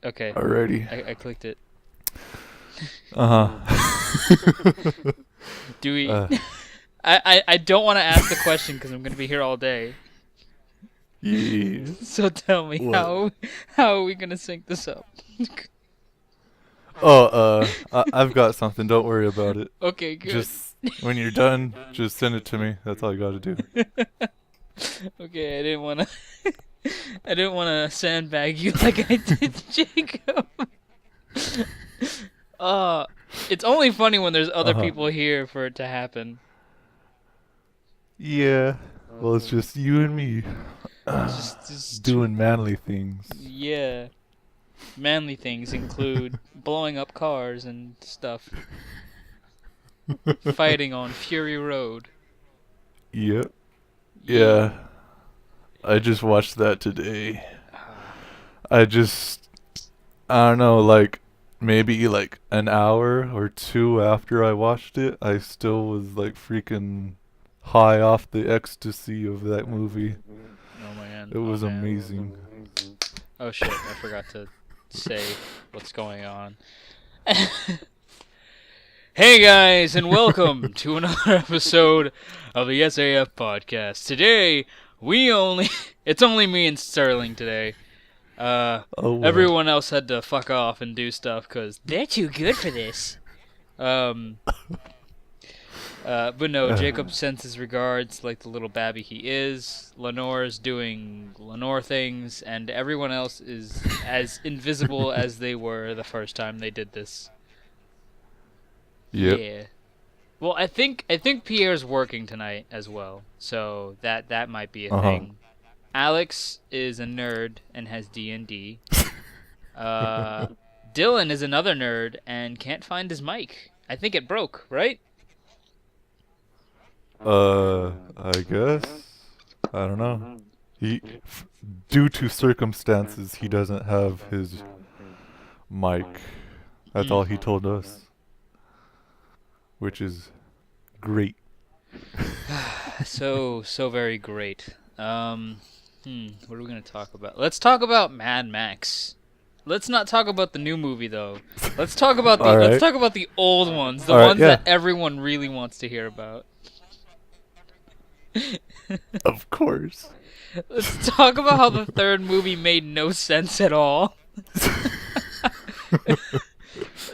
Okay. Alrighty. I clicked it. Uh-huh. Do we... uh, I don't want to ask the question because I'm going to be here all day. yeah. So tell me, What? how are we going to sync this up? I've got something. Don't worry about it. Okay, good. Just when you're done, just send it to me. That's all you gotta do. Okay, I didn't want to sandbag you like I did Jacob. Uh, it's only funny when there's other Uh-huh. people here for it to happen. Yeah. Well, it's just you and me. Just Doing manly things. yeah. Manly things include blowing up cars and stuff, fighting on Fury Road. Yep. Yeah. Yeah. I just watched that today. Ah, I just, I don't know, like maybe like an hour or two after I watched it, I still was like freaking high off the ecstasy of that movie. oh man, It oh was man. amazing. Oh shit, I forgot to say what's going on. Hey guys, and welcome to another episode of the SAF podcast. Today, it's only me and Sterling today. Oh well. Everyone else had to fuck off and do stuff because they're too good for this. Um, but no, Uh, Jacob sends his regards like the little babby he is. Lenore's doing Lenore things, and everyone else is as invisible as they were the first time they did this. yep. Yeah. Well, I think Pierre's working tonight as well, so that might be a Uh-huh. thing. Alex is a nerd and has D&D. Uh, Dylan is another nerd and can't find his mic. I think it broke, right? I guess. I don't know. Due to circumstances, he doesn't have his mic. That's all he told us, which is great. So very great. What are we gonna talk about? Let's talk about Mad Max. Let's not talk about the new movie though. Let's talk about the All let's right. talk about the old ones, the All right. ones Yeah. that everyone really wants to hear about. Of course. Let's talk about how the third movie made no sense at all.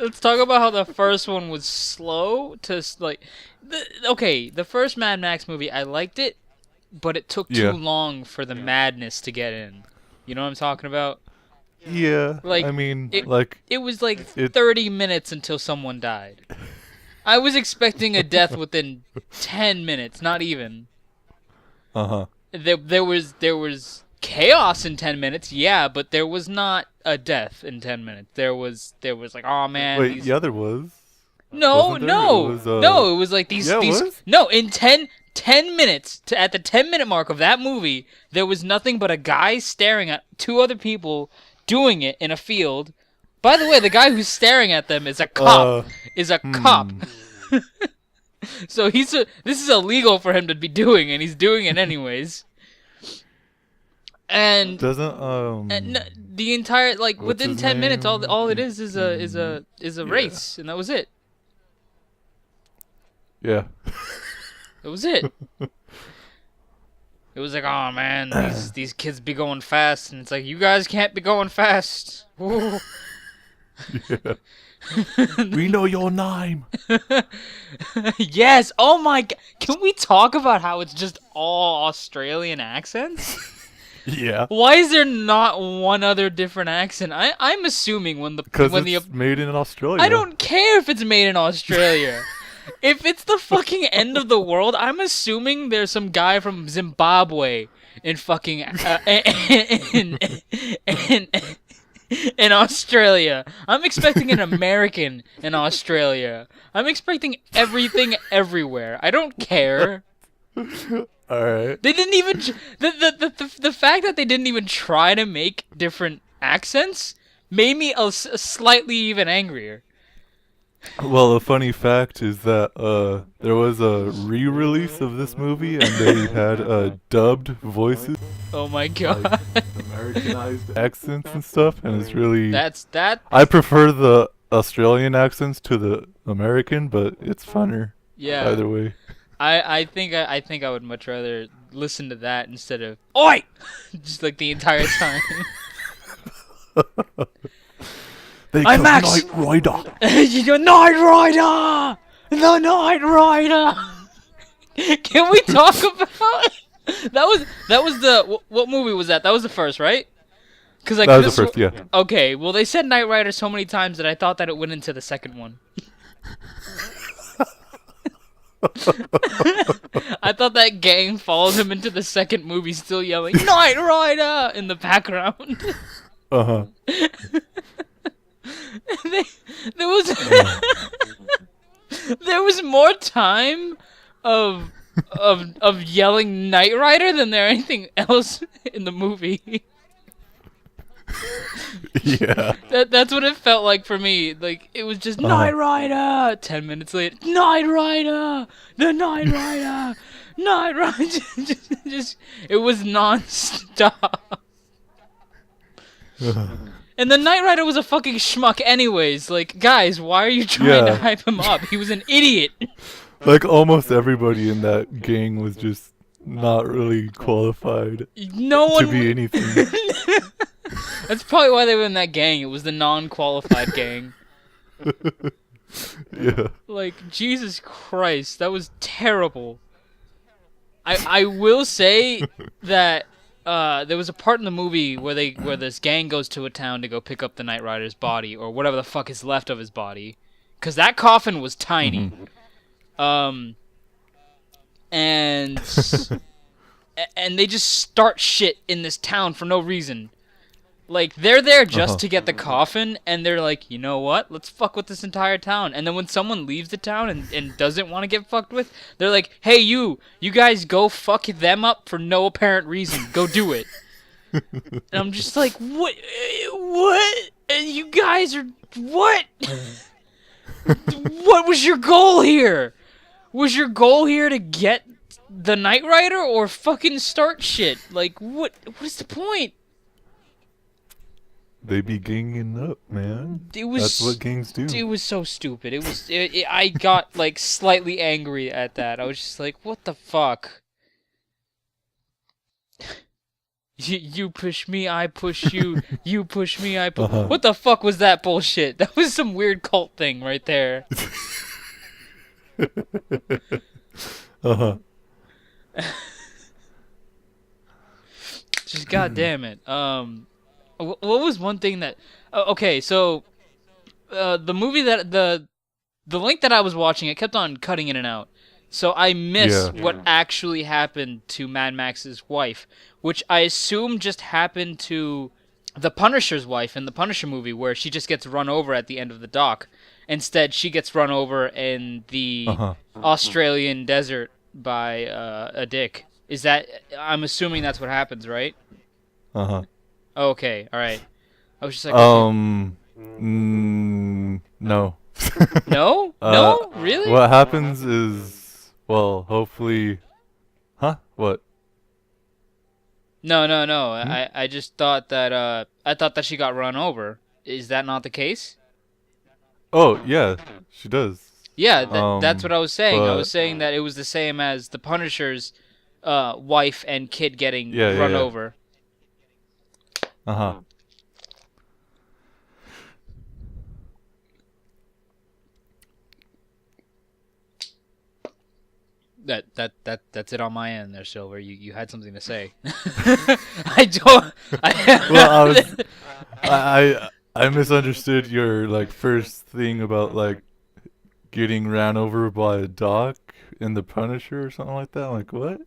Let's talk about how the first one was slow to like. The first Mad Max movie, I liked it, but it took too Yeah. long for the madness to get in. You know what I'm talking about? Yeah. Like I mean, it, like it was like it. 30 minutes until someone died. I was expecting a death within 10 minutes, not even. Uh-huh. There was chaos in 10 minutes, yeah, but there was not a death in 10 minutes. There was like, oh man, Wait, these yeah, there was. no, Wasn't there? It no, was, no. It was like Yeah, it these. was? No, in 10 minutes at the 10-minute mark of that movie, there was nothing but a guy staring at two other people doing it in a field. By the way, the guy who's staring at them is a cop. Is a cop. So this is illegal for him to be doing, and he's doing it anyways. And Doesn't, the entire what's within his 10 minutes, name? all it is a Yeah. race, and that was it. Yeah. That was it. It was like, oh man, these kids be going fast, and it's like, you guys can't be going fast. Ooh. Yeah. We know your name. Yes. Oh my god. Can we talk about how it's just all Australian accents? Yeah. Why is there not one other different accent? I'm assuming Because when it's the made in Australia. I don't care if it's made in Australia. If it's the fucking end of the world, I'm assuming there's some guy from Zimbabwe in fucking in Australia. I'm expecting an American in Australia. I'm expecting everything everywhere. I don't care. All right. They didn't even the fact that they didn't even try to make different accents made me slightly even angrier. Well, a funny fact is that there was a re-release of this movie, and they had dubbed voices, Oh my like god. Americanized accents and stuff, and it's really. That. I prefer the Australian accents to the American, but it's funner Yeah. either way. I think I would much rather listen to that instead of "Oi!" just like the entire time. They I'm killed Max! Knight Rider. The Knight Rider! The Knight Rider! Can we talk about that was the what movie was that? That was the first, right? Cuz like That was the first, yeah. Okay, well they said Knight Rider so many times that I thought that it went into the second one. I thought that gang followed him into the second movie still yelling Knight Rider in the background. Uh huh. they, there was there was more time of yelling Knight Rider than there anything else in the movie. Yeah. That's what it felt like for me. Like it was just Knight Rider. 10 minutes later, Knight Rider, the Knight Rider, Knight Rider. just it was non-stop. And the Knight Rider was a fucking schmuck anyways. Like, guys, why are you trying to Yeah. hype him up? He was an idiot. Like almost everybody in that gang was just not really qualified No to one. be anything. That's probably why they were in that gang. It was the non-qualified gang. Yeah. Like, Jesus Christ, that was terrible. I will say that there was a part in the movie where this gang goes to a town to go pick up the Knight Rider's body or whatever the fuck is left of his body, because that coffin was tiny. And and they just start shit in this town for no reason. Like, they're there just to get the coffin, and they're like, you know what? Let's fuck with this entire town. And then when someone leaves the town and doesn't want to get fucked with, they're like, hey, you guys go fuck them up for no apparent reason. Go do it. And I'm just like, what? What? And you guys are, what? What was your goal here? Was your goal here to get the Knight Rider or fucking start shit? Like, what is the point? They be ganging up, man. That's what gangs do. It was so stupid. It was. I got like slightly angry at that. I was just like, "What the fuck? You push me, I push you. You push me, I push." What the fuck was that bullshit? That was some weird cult thing right there. Just goddamn it. What was one thing that? Okay, so the movie that the link that I was watching, it kept on cutting in and out. So I missed what actually happened to Mad Max's wife, which I assume just happened to the Punisher's wife in the Punisher movie, where she just gets run over at the end of the dock. Instead, she gets run over in the Australian desert by a dick. Is that? I'm assuming that's what happens, right? Okay, all right. I was just like, no. no, no, really? What happens is, well, hopefully, what? No. I just thought that she got run over. Is that not the case? Oh yeah, she does. Yeah, that's what I was saying. I but- was saying that it was the same as the Punisher's wife and kid getting run over. That's it on my end there, Silver. You had something to say. I don't. Well, I misunderstood your like first thing about like getting ran over by a dock in the Punisher or something like that. I'm like, what?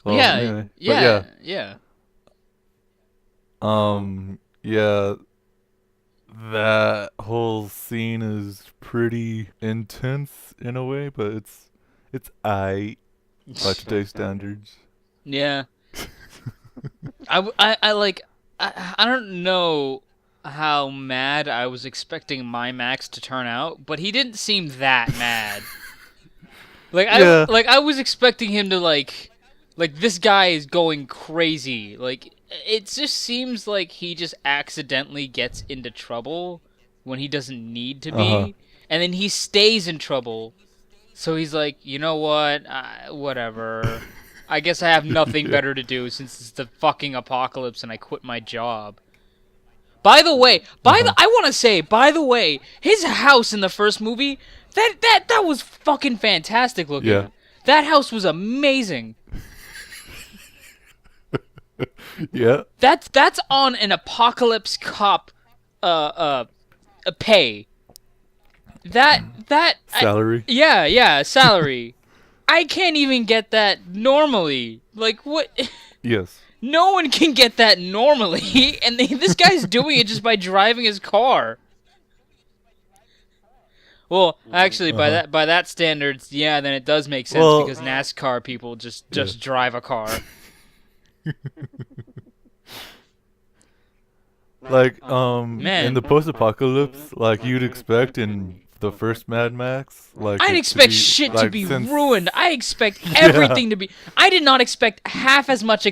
Well, anyway. But yeah. Yeah, that whole scene is pretty intense in a way, but it's aight by today's standards. Yeah. I don't know how mad I was expecting my Max to turn out, but he didn't seem that mad. Yeah. I was expecting him to like this guy is going crazy. Like it just seems like he just accidentally gets into trouble when he doesn't need to Uh-huh. be, and then he stays in trouble. So he's like, you know what? Whatever. I guess I have nothing Yeah. better to do since it's the fucking apocalypse and I quit my job. By the way, Uh-huh. I want to say, by the way, his house in the first movie, that was fucking fantastic Yeah. looking. That house was amazing. Yeah. That's on an apocalypse cop a pay. Salary. Yeah, salary. I can't even get that normally. Like what? Yes. No one can get that normally, and this guy's doing it just by driving his car. Well, actually, Uh-huh. by that standards, yeah, then it does make sense Well, because NASCAR people just yeah. drive a car. Like, in Man, the post-apocalypse, like you'd expect in the first Mad Max, like I'd it to expect be shit to like be since ruined. I expect yeah, everything to be. I did not expect half as much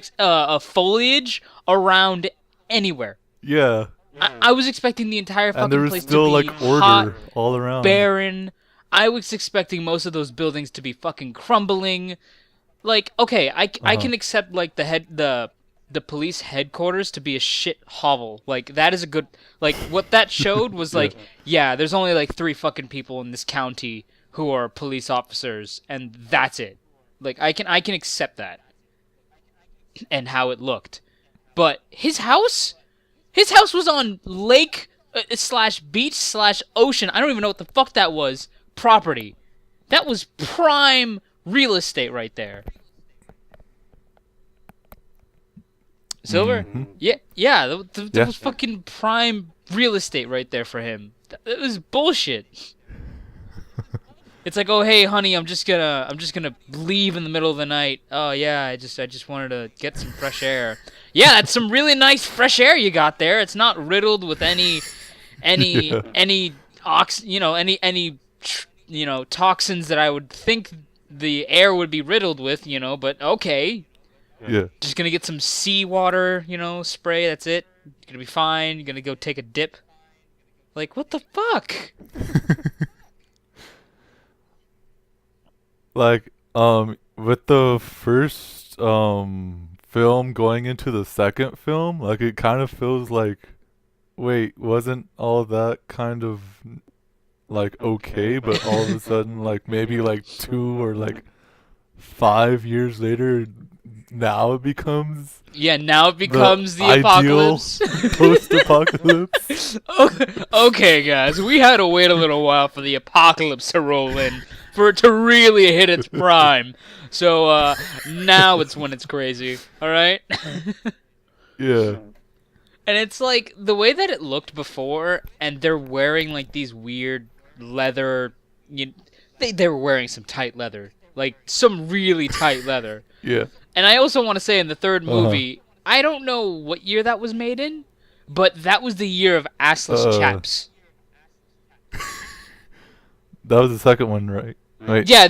foliage around anywhere. yeah, I was expecting the entire and there fucking was place to still be like hot, order all around. barren. I was expecting most of those buildings to be fucking crumbling. Like, okay, I Uh-huh. can accept like the police headquarters to be a shit hovel. Like that is a good like what that showed was Yeah, like, yeah, there's only like 3 fucking people in this county who are police officers and that's it. Like I can accept that and how it looked. But his house was on lake slash beach slash ocean. I don't even know what the fuck that was. Property. That was prime real estate right there. Silver? hmm, Yeah, that yeah, was fucking prime real estate right there for him. That was bullshit. It's like, oh hey honey, I'm just gonna leave in the middle of the night. Oh yeah, I just wanted to get some fresh air. Yeah, that's some really nice fresh air you got there. It's not riddled with yeah, toxins that I would think the air would be riddled with, but okay. yeah. Just gonna get some seawater, spray, that's it. You're gonna be fine. You're gonna go take a dip. Like, what the fuck? Like, with the first film going into the second film, like it kind of feels like, wait, wasn't all that kind of like okay, but all of a sudden, like maybe like 2 or like 5 years later, now it becomes Yeah, now it the becomes the ideal apocalypse. post-apocalypse. Okay, guys, we had to wait a little while for the apocalypse to roll in, for it to really hit its prime. So, now it's when it's crazy, alright? Yeah, And it's like, the way that it looked before, and they're wearing, like, these weird leather... they were wearing some tight leather. Like, some really tight leather. yeah, And I also want to say in the third uh-huh, movie, I don't know what year that was made in, but that was the year of assless uh, chaps. that was the second one, right? Wait, I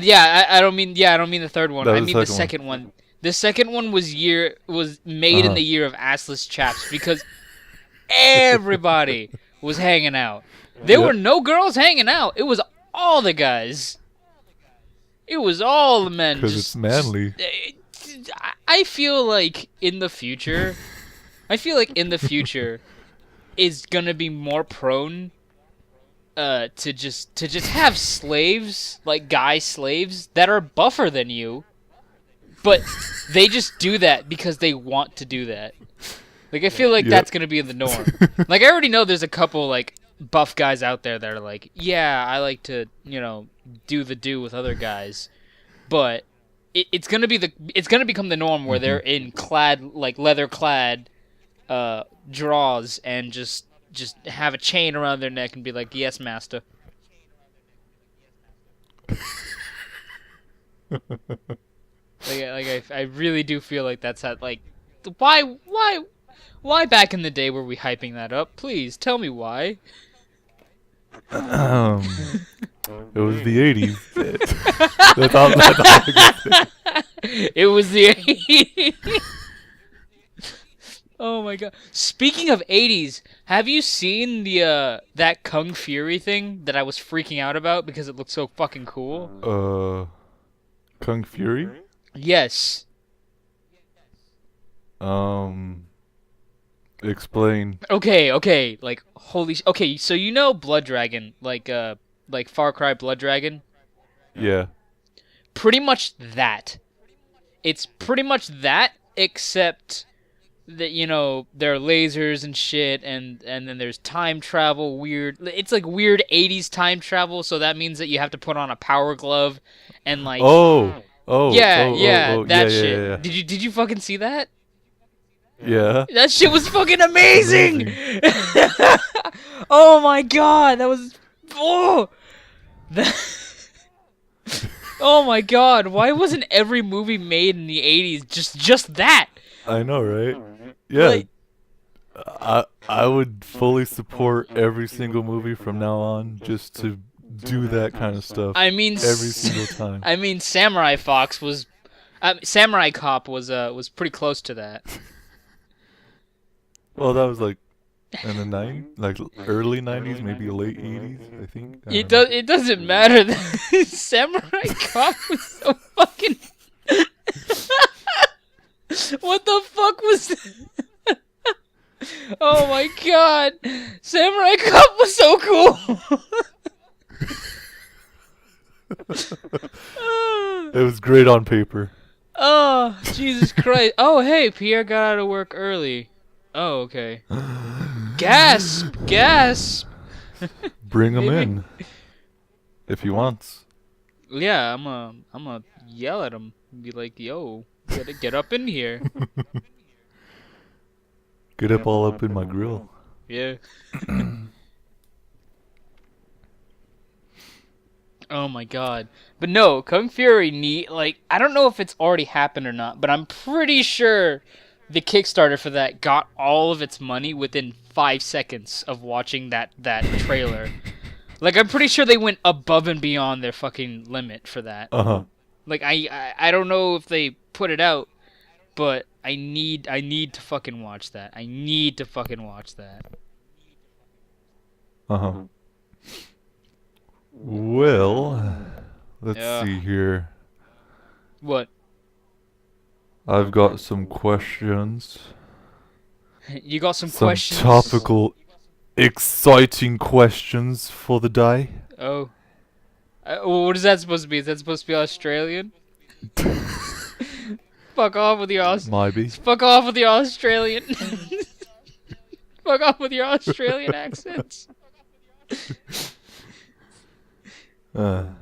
don't mean the third one. that I was mean the the second one. second one. The second one was made in Uh-huh. the year of assless chaps because everybody was hanging out. There Yeah, were no girls hanging out. It was all the guys. It was all the men. because it's manly. I feel like in the future, is gonna be more prone to just have slaves, like guy slaves that are buffer than you, but they just do that because they want to do that. Like I feel like Yep. that's gonna be the norm. Like I already know there's a couple like buff guys out there that are like, yeah, I like to do with other guys, but it's gonna become the norm where they're Mhm. in leather clad draws and just have a chain around their neck and be like, yes, master. I really do feel like that's how, like, why Why back in the day were we hyping that up? Please tell me why. It was the 80s. That's all I can say. It was the 80s. Oh my god. Speaking of 80s, have you seen the that Kung Fury thing that I was freaking out about because it looked so fucking cool? Kung Fury? Yes. Explain. Okay, like okay, so you know Blood Dragon, like Far Cry Blood Dragon? Yeah. Pretty much that. It's pretty much that, except that, you know, there are lasers and shit, and then there's time travel, weird. It's like weird 80s time travel, so that means that you have to put on a power glove and like that shit. Yeah. Did you fucking see that? Yeah. That shit was fucking amazing. Oh my god, that was oh my god, why wasn't every movie made in the 80s just that? I know, right? Yeah. Like, I would fully support every single movie from now on just to do that kind of stuff. I mean, every single time. I mean, Samurai Cop was pretty close to that. Well, that was like in the early 90s, maybe late 80s, I think. It doesn't matter. Samurai Cop was so fucking. What the fuck was that? Oh my god, Samurai Cop was so cool. It was great on paper. Oh, Jesus Christ. Oh, hey, Pierre got out of work early. Oh, okay. Gasp! Bring him Maybe. in if he wants. Yeah, I'm a yell at him and be like, "Yo, get up in here." Get up all up in my grill. Yeah. Oh my god. But no, Kung Fury I don't know if it's already happened or not, but I'm pretty sure the Kickstarter for that got all of its money within 5 seconds of watching that trailer. Like, I'm pretty sure they went above and beyond their fucking limit for that. Uh-huh. Like, I don't know if they put it out, but I need to fucking watch that. I need to fucking watch that. Uh-huh. Well, let's see here. What? I've got some questions. You got some questions? Some topical, exciting questions for the day. Oh. What is that supposed to be? Is that supposed to be Australian? Fuck off with your Maybe. Fuck off with your Australian. Fuck off with your Australian accents. Alright,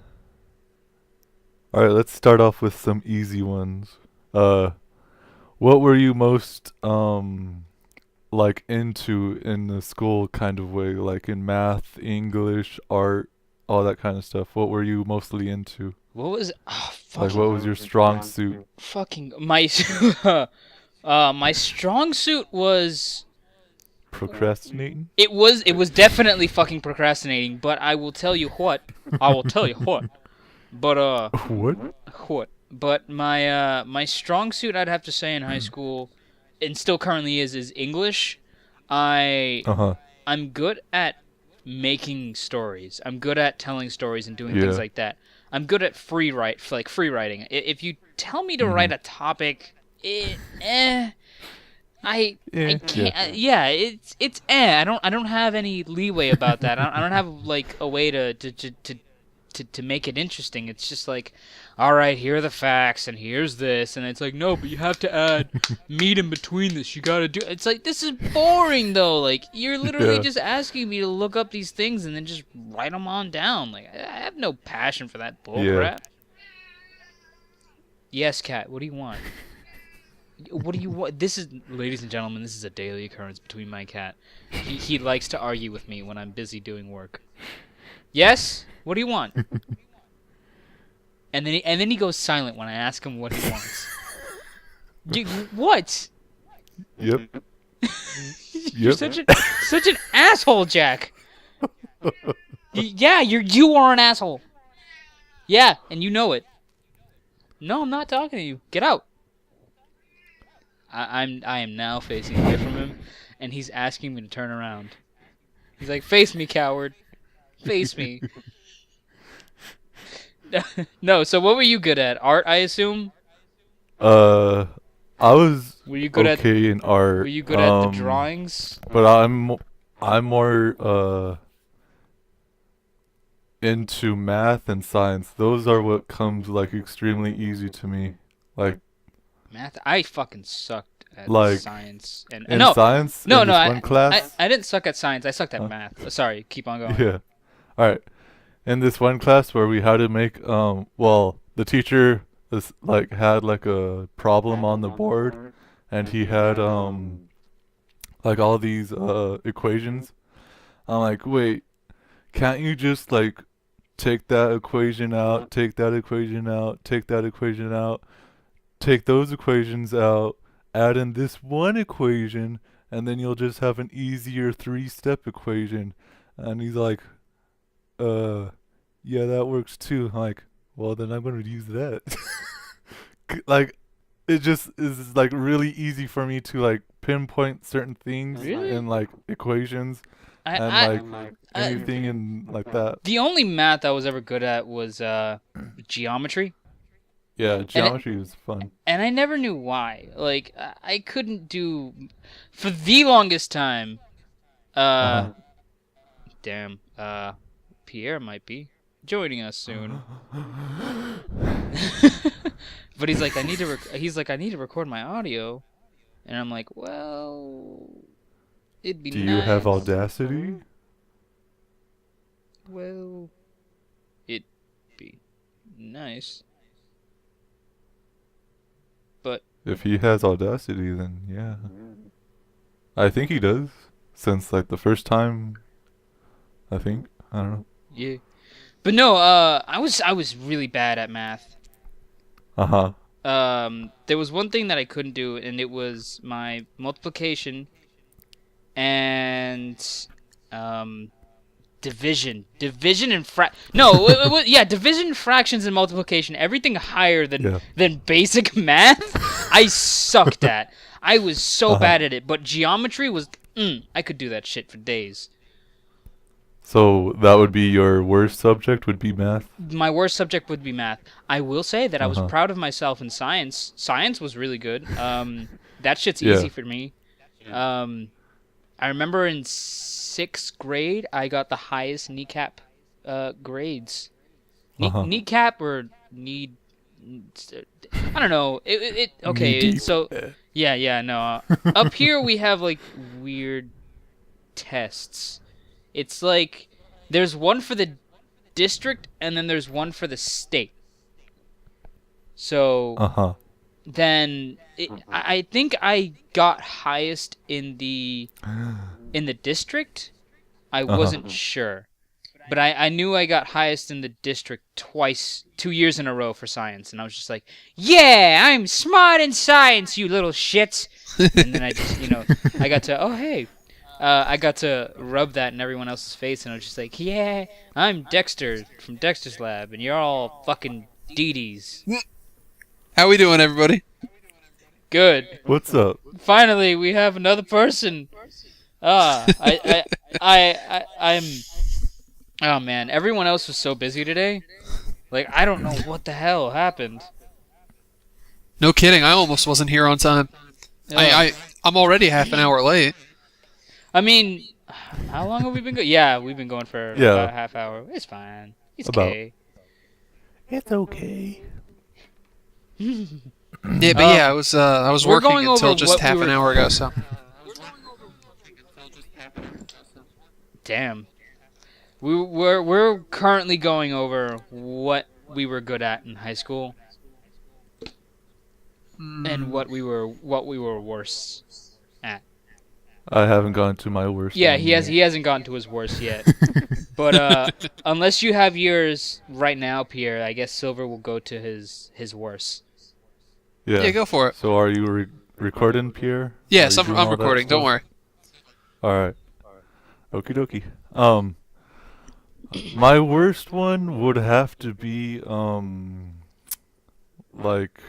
let's start off with some easy ones. What were you most like into in the school kind of way, like in math, English, art, all that kind of stuff? What were you mostly into? What was Like what was your strong suit? Fucking my my strong suit was Procrastinating? it was definitely fucking procrastinating, but I will tell you what. But What? But my strong suit, I'd have to say, in high school, and still currently is English. Uh-huh. I'm good at making stories. I'm good at telling stories and doing things like that. I'm good at free writing. If you tell me to write a topic, I can't. Yeah, it's. I don't have any leeway about that. I don't have like a way to make it interesting. It's just like, all right, here are the facts, and here's this, and it's like, no, but you have to add meat in between this. You gotta do. It's like, this is boring though. Like, you're literally just asking me to look up these things and then just write them on down. Like, I have no passion for that bullcrap. Yes, Kat. What do you want? What do you want? This is, ladies and gentlemen, this is a daily occurrence between my cat. He likes to argue with me when I'm busy doing work. Yes? What do you want? And then he goes silent when I ask him what he wants. What? Yep. You're Yep. such an asshole, Jack. Yeah, you are an asshole. Yeah, and you know it. No, I'm not talking to you. Get out. I am now facing away from him, and he's asking me to turn around. He's like, face me, coward. Face me. No, so what were you good at? Art, I assume? I was Were you good okay in art. Were you good at the drawings? But I'm more into math and science. Those are what comes like extremely easy to me. Like Math? I fucking sucked at Like, science. And in no, science, no, in no, this one class. I didn't suck at science. I sucked at Huh? math. Sorry, keep on going. Yeah. All right. In this one class where we had to make well, the teacher is like had like a problem on the board, and he had like all these equations. I'm like, wait, can't you just like take that equation out, take that equation out, take that equation out, take those equations out, add in this one equation, and then you'll just have an easier three-step equation. And he's like, yeah, that works too. I'm like, well, then I'm going to use that. Like, it just is like really easy for me to like pinpoint certain things Really? in like equations I, and I, like anything in like that. the only math I was ever good at was geometry. Yeah, geometry is fun. And I never knew why. Like, I couldn't do... For the longest time... Uh-huh. Damn. Pierre might be joining us soon. But he's like, I need to record my audio. And I'm like, well... It'd be Do nice. you have Audacity? Well... It'd be nice. But... If he has Audacity, then yeah. I think he does. Since like the first time, I think. I don't know. Yeah. But no, I was really bad at math. Uh-huh. There was one thing that I couldn't do, and it was my multiplication and division. Division and division, fractions, and multiplication. Everything higher than basic math, I sucked at. I was so bad at it. But geometry was, I could do that shit for days. So that would be your worst subject, would be math? My worst subject would be math. I will say that I was Uh-huh. proud of myself in science. Science was really good. That shit's Yeah. easy for me. I remember in 6th grade, I got the highest kneecap grades. Uh-huh. Kneecap or need... I don't know. Okay, Knee-deep. so... Yeah, no. Up here, we have, like, weird tests. It's like, there's one for the district, and then there's one for the state. So, Uh-huh. then, I think I got highest in the district. I wasn't sure. But I knew I got highest in the district twice, 2 years in a row for science. And I was just like, yeah, I'm smart in science, you little shits. And then I just, I got to, oh, hey. I got to rub that in everyone else's face. And I was just like, yeah, I'm Dexter from Dexter's Lab. And you're all fucking DDs. How we doing, everybody? Good. What's up? Finally, we have another person. I'm... Oh, man. Everyone else was so busy today. Like, I don't know what the hell happened. No kidding, I almost wasn't here on time. I'm already half an hour late. I mean, how long have we been going? Yeah, we've been going for about a half hour. It's fine. It's okay. It's okay. Yeah, but I was we're working going until over just what half we an were- hour ago, so. Damn. We're currently going over what we were good at in high school and what we were worse at. I haven't gone to my worst. Yeah, one he yet. hasn't gotten to his worst yet. But unless you have yours right now, Pierre, I guess Silver will go to his worst. Yeah. Yeah, go for it. So are you recording, Pierre? Yes, Are you I'm doing all that recording. Don't stuff? worry. All right. Okie dokie. My worst one would have to be like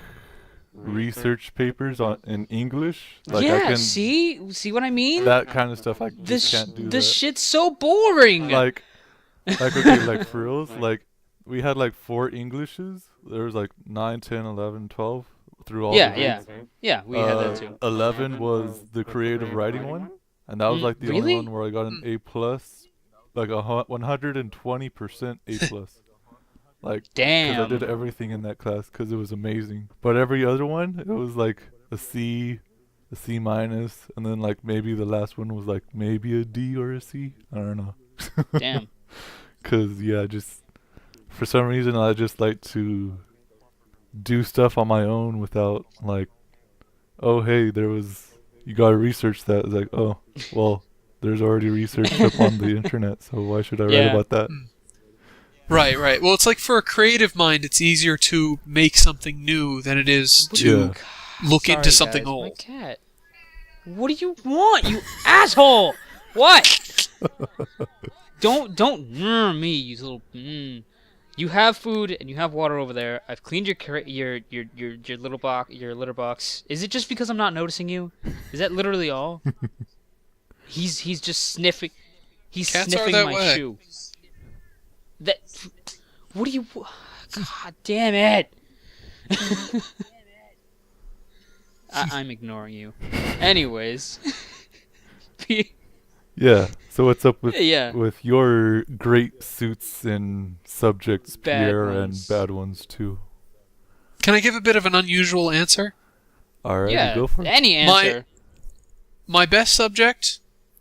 research papers in English. Like I Yeah, can see what I mean? that kind of stuff. I just can't do This that. shit's so boring. Like okay, like for reals. Like we had like 4 Englishes. There was like 9, 10, 11, 12 through all the grades. Yeah, we had that too. 11 was the creative writing one, and that was like the only Really? one where I got an A plus, like 120% A plus. Like, 'cause I Damn. did everything in that class because it was amazing. But every other one, it was like a C minus, and then like maybe the last one was like maybe a D or a C. I don't know. Damn. Cause yeah, just for some reason I just like to do stuff on my own without like, oh hey, you gotta research that. It's like, oh well, there's already research up on the internet, so why should I write Yeah. about that? Right, right. Well, it's like for a creative mind, it's easier to make something new than it is to Yeah. look into Sorry, something guys, old. My cat. What do you want, you asshole? What? Don't me, you little. You have food and you have water over there. I've cleaned your litter box. Is it just because I'm not noticing you? Is that literally all? He's just sniffing. He's Cats are sniffing that my way. shoe. That. What do you? God damn it! I'm ignoring you. Anyways. Yeah. So what's up with Yeah. with your great suits and subjects, Bad Pierre, ones. and bad ones too? Can I give a bit of an unusual answer? Alright, Yeah. go for it. Any answer. My best subject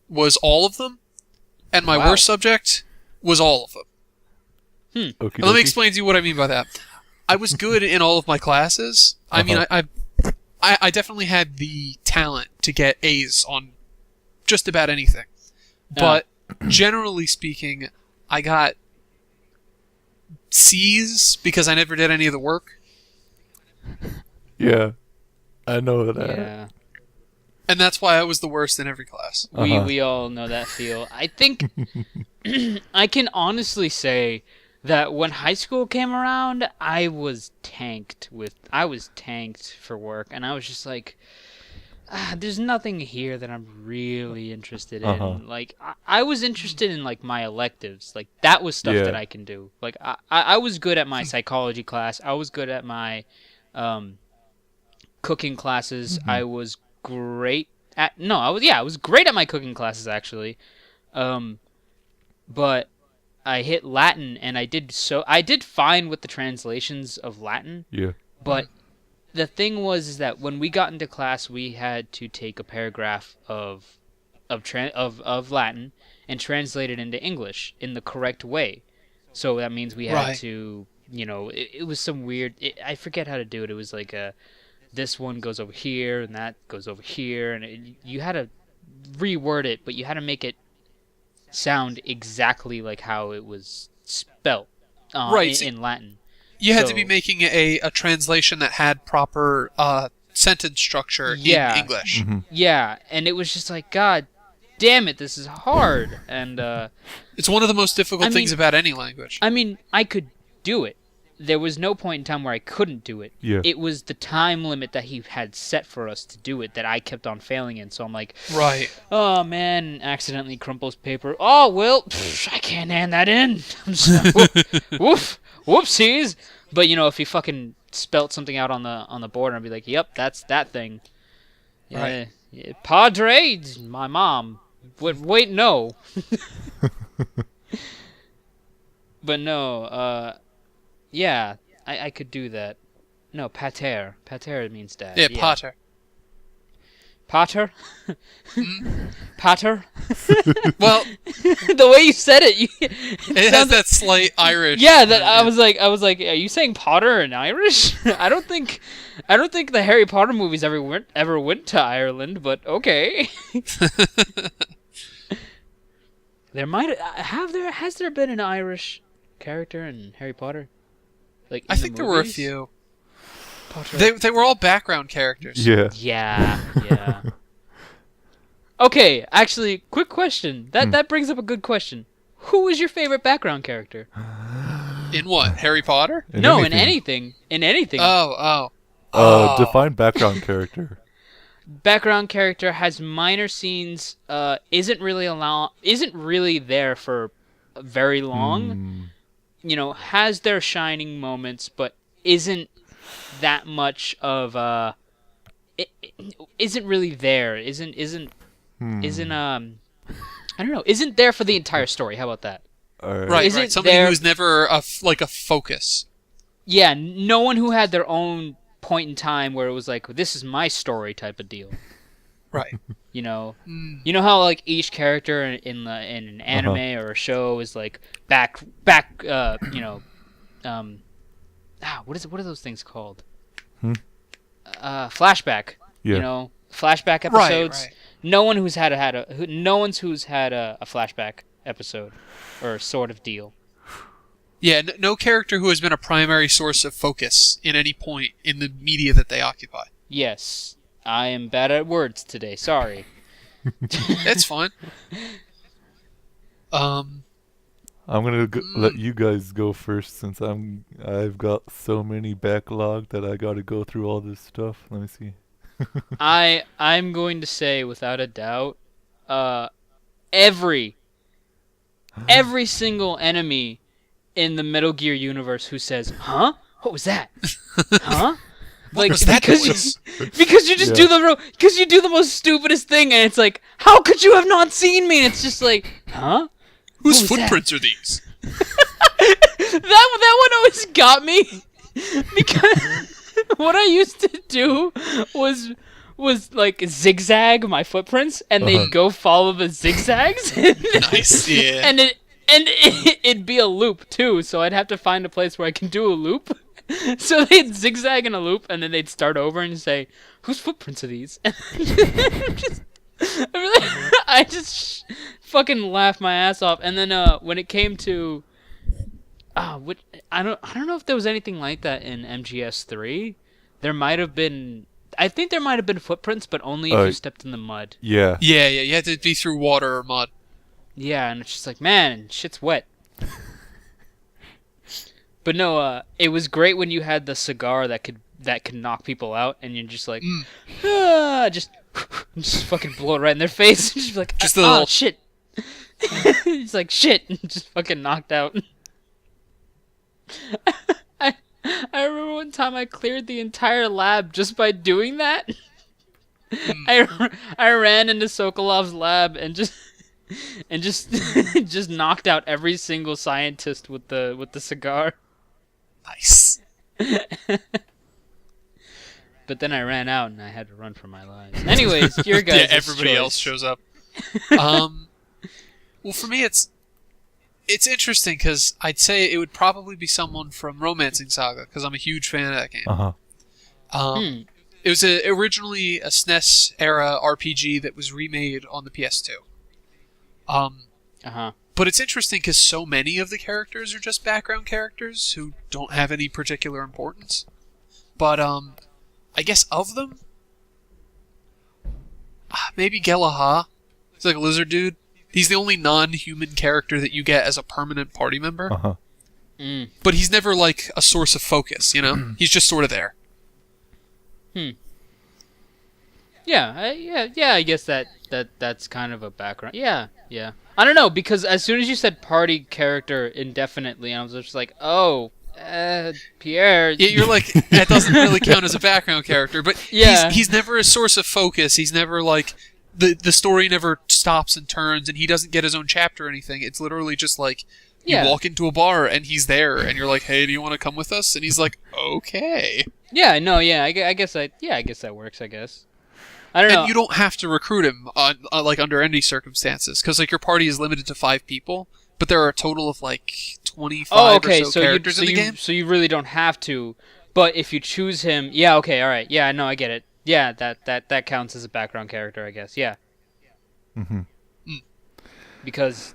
was all of them, and my Wow. worst subject was all of them. Okie And let me dokie. explain to you what I mean by that. I was good in all of my classes. I mean, I definitely had the talent to get A's on just about anything. But generally speaking, I got C's because I never did any of the work. Yeah. I know that. Yeah. And that's why I was the worst in every class. We all know that feel. I think I can honestly say that when high school came around, I was tanked for work, and I was just like, there's nothing here that I'm really interested in. Like I was interested in like my electives, like that was stuff that I can do. Like I was good at my psychology class. I was good at my cooking classes. I was great at I was great at my cooking classes actually. But I hit Latin and I did fine with the translations of Latin. Yeah. But the thing was is that when we got into class, we had to take a paragraph of Latin and translate it into English in the correct way. So that means we had to, it was some weird. I forget how to do it. It was like this one goes over here and that goes over here, and you had to reword it, but you had to make it sound exactly like how it was spelt in Latin. You had to be making a translation that had proper sentence structure in English. Yeah, and it was just like, God damn it, this is hard. And it's one of the most difficult things about any language. I mean, I could do it. There was no point in time where I couldn't do it. Yeah. It was the time limit that he had set for us to do it that I kept on failing in. So I'm like, right. Oh man, accidentally crumples paper. Oh well, I can't hand that in. I'm just, whoopsies. But if he fucking spelt something out on the board, I'd be like, "Yep, that's that thing." Yeah, Right. yeah, Padre, my mom. Wait, no. But no, yeah, I could do that. No, pater. Pater means dad. Yeah, pater. Pater? Pater? Well, the way you said it, it has that slight Irish. Yeah, that I was like, are you saying Potter in Irish? I don't think the Harry Potter movies ever went to Ireland, but okay. Has there been an Irish character in Harry Potter? Like I think there were a few. They were all background characters. Yeah. Yeah. Okay, actually, quick question. That brings up a good question. Who was your favorite background character? In what? Harry Potter? In No, anything. in anything. In anything. Define background character. Background character has minor scenes. Isn't really there for very long. You know, has their shining moments, but isn't that much of isn't really there. Isn't I don't know. Isn't there for the entire story. How about that? Right. Isn't Somebody there- who's never a focus. Yeah, no one who had their own point in time where it was like, this is my story type of deal. Right. You know, you know how like each character in an anime or a show is like back. What are those things called? Flashback. Yeah. You know, flashback episodes. Right. No one who's had a flashback episode or sort of deal. Yeah, no character who has been a primary source of focus in any point in the media that they occupy. Yes, I am bad at words today. Sorry. That's fine. I'm gonna let you guys go first since I've got so many backlog that I gotta go through all this stuff. Let me see. I'm going to say without a doubt, every single enemy in the Metal Gear universe who says, "Huh? What was that? Huh?" Like was that because noise? because you just do the most stupidest thing, and it's like, how could you have not seen me? And it's just like, huh? Whose What was that? footprints are these? that one always got me because what I used to do was like zigzag my footprints, and they'd go follow the zigzags. Nice, yeah. And it'd be a loop too, so I'd have to find a place where I can do a loop. So they'd zigzag in a loop, and then they'd start over and say, "Whose footprints are these?" I just fucking laughed my ass off. And then when it came to, I don't know if there was anything like that in MGS3. There might have been. I think there might have been footprints, but only if you stepped in the mud. Yeah. Yeah, you had to be through water or mud. Yeah, and it's just like, man, shit's wet. But no, it was great when you had the cigar that could knock people out, and you're just like, just fucking blow it right in their face. Just like, Just a little shit. It's like shit, just fucking knocked out. I remember one time I cleared the entire lab just by doing that. I ran into Sokolov's lab and just just knocked out every single scientist with the cigar. Nice. But then I ran out and I had to run for my life. Anyways, your guys. Yeah, everybody else shows up. Well, for me, it's interesting because I'd say it would probably be someone from Romancing Saga because I'm a huge fan of that game. It was originally a SNES era RPG that was remade on the PS2. But it's interesting because so many of the characters are just background characters who don't have any particular importance. But I guess of them, maybe Gelaha. He's like a lizard dude. He's the only non-human character that you get as a permanent party member. But he's never like a source of focus, you know? He's just sort of there. Yeah, I guess that's kind of a background. Yeah. I don't know, because as soon as you said party character indefinitely, I was just like, oh, Pierre. Yeah, you're like, that doesn't really count as a background character, but he's never a source of focus. He's never like, the story never stops and turns, and he doesn't get his own chapter or anything. It's literally just like, you walk into a bar, and he's there, and you're like, hey, do you want to come with us? And he's like, okay. Yeah, no, yeah, I guess that works, I guess. I don't know. And you don't have to recruit him like under any circumstances, because like your party is limited to 5 people, but there are a total of like 25 or so characters in the game. So you really don't have to, but if you choose him, yeah, okay, all right, yeah, no, I get it. Yeah, that counts as a background character, I guess. Yeah. Because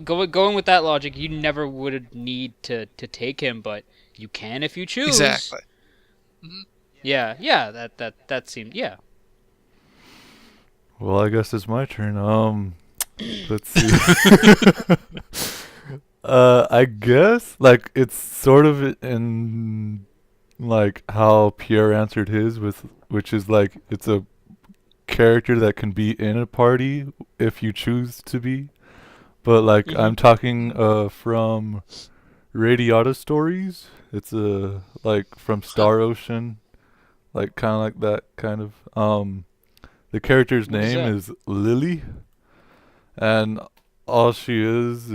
going with that logic, you never would need to take him, but you can if you choose. Exactly. Yeah. That seemed Well, I guess it's my turn. Let's see. I guess like it's sort of in like how Pierre answered his which is like it's a character that can be in a party if you choose to be. But like Mhm. I'm talking from Radiata Stories. It's like from Star Ocean, like kind of like that kind of. The character's What is name that? is Lily, and all she is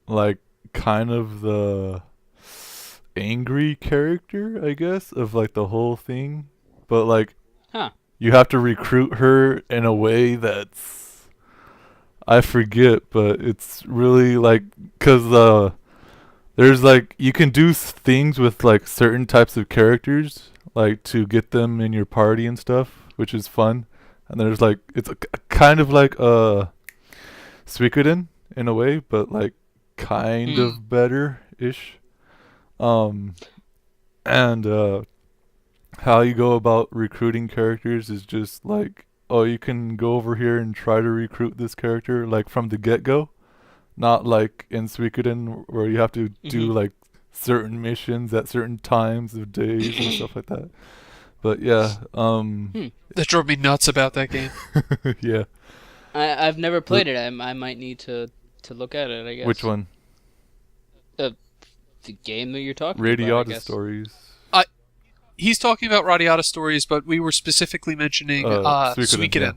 like kind of the angry character, I guess, of like the whole thing. But like Huh. you have to recruit her in a way that's I forget, but it's really like because there's like you can do things with like certain types of characters like to get them in your party and stuff, which is fun. And there's like it's kind of like Suikoden in a way, but like kind of better ish. Um and how you go about recruiting characters is just like oh you can go over here and try to recruit this character like from the get go. Not like in Suikoden where you have to do Mhm. like certain missions at certain times of days and stuff like that. But yeah, That drove me nuts about that game. yeah. I've never played it. I might need to look at it. I guess. Which one? The game that you're talking about. I Radiata guess. Stories. He's talking about Radiata Stories, but we were specifically mentioning Suikoden, Suikoden yeah.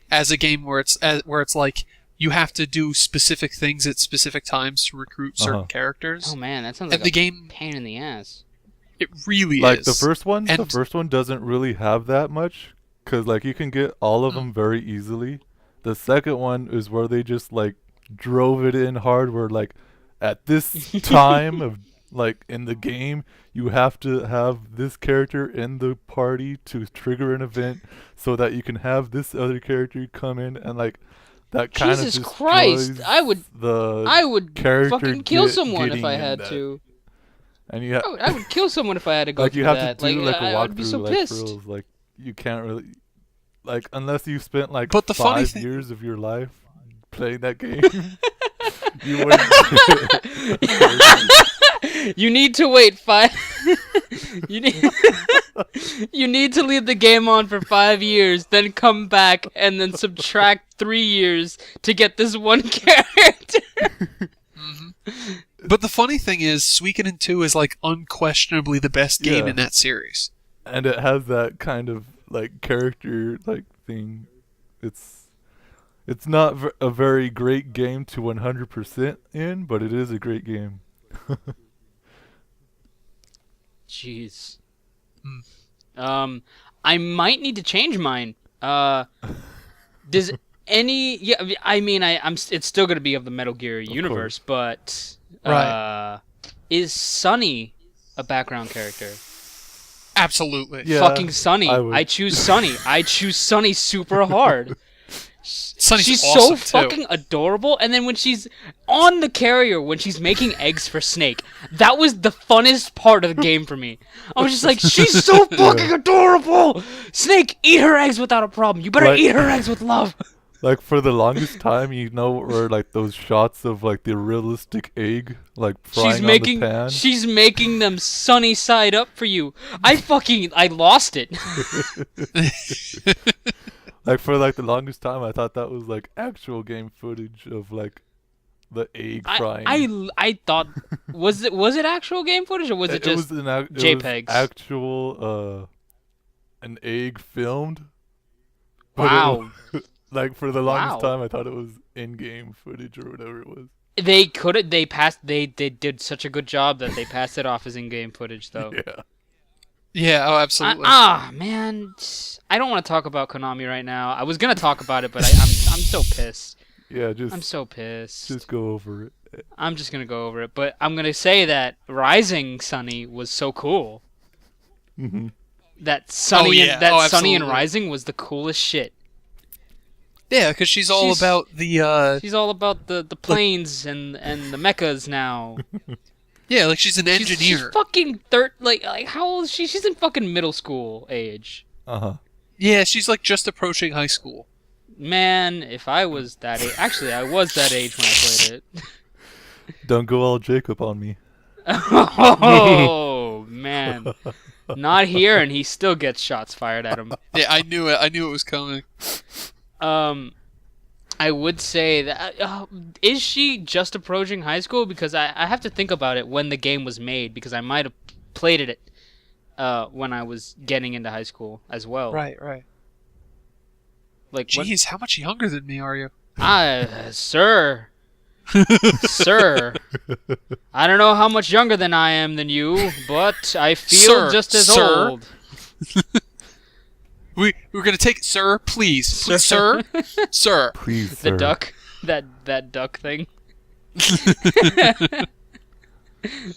as a game where it's like you have to do specific things at specific times to recruit certain characters. Oh man, that sounds And like the a game, pain in the ass. it really Like is. the first one, And- the first one doesn't really have that much because like you can get all of them very easily. The second one is where they just like drove it in hard. Where like at this time of like in the game, you have to have this character in the party to trigger an event, so that you can have this other character come in and like that kind Jesus of Christ! destroys I would character fucking kill someone if getting I in had that. to. And you I would kill someone if I had to go like through you have that. to do like a I'd be walkthrough so like pissed. for reals. Like you can't really like unless you spent like But the funny 5 thing- years of your life playing that game. You wouldn't. You need to wait 5. you need. You need to leave the game on for 5 years, then come back and then subtract 3 years to get this one character. But the funny thing is, Suikoden 2 is like unquestionably the best game Yeah. in that series. And it has that kind of like character like thing. It's not a very great game to 100% in, but it is a great game. Jeez. I might need to change mine. Does any? Yeah, I mean, It's still gonna be of the Metal Gear universe, but Right. Is Sunny a background character? Absolutely. Yeah, Fucking Sunny. I would. I choose Sunny. I choose Sunny super hard. Sunny's She's awesome, so too. fucking adorable, and then when she's on the carrier, when she's making eggs for Snake, that was the funnest part of the game for me. I was just like, she's so fucking adorable! Snake, eat her eggs without a problem. You better Like- eat her eggs with love. Like for the longest time, you know, where like those shots of like the realistic egg like frying on the pan. She's making them sunny side up for you. I lost it. Like for like the longest time, I thought that was like actual game footage of like the egg frying. I thought was it actual game footage or was it just was it was JPEGs? actual an egg filmed. But it wow? was- like for the longest Wow. time, I thought it was in-game footage or whatever it was. They could they passed they did such a good job that they passed it off as in-game footage though. Yeah. Yeah, oh, absolutely. Man, I don't want to talk about Konami right now. I was gonna talk about it, but I'm so pissed. Yeah, just I'm so pissed. just go over it. I'm just gonna go over it, but I'm gonna say that Rising Sunny was so cool. Hmm. That Sunny Oh, yeah. and that Oh, Sunny and absolutely. Rising was the coolest shit. Yeah, because she's all She's- about the She's all about the planes and the mechas now. Yeah, like she's an engineer. She's fucking like how old is she? She's in fucking middle school age. Yeah, she's like just approaching high school. Man, if I was that age, actually, I was that age when I played it. Don't go all Jacob on me. Oh man, not here, and he still gets shots fired at him. Yeah, I knew it. I knew it was coming. I would say that is she just approaching high school? Because I have to think about it when the game was made, because I might have played it when I was getting into high school as well. Right. Like, jeez, how much younger than me are you? Sir. Sir. I don't know how much younger than I am than you, but I feel just as old. We're gonna take it, sir. Please, sir. Please, The sir. duck, that duck thing. That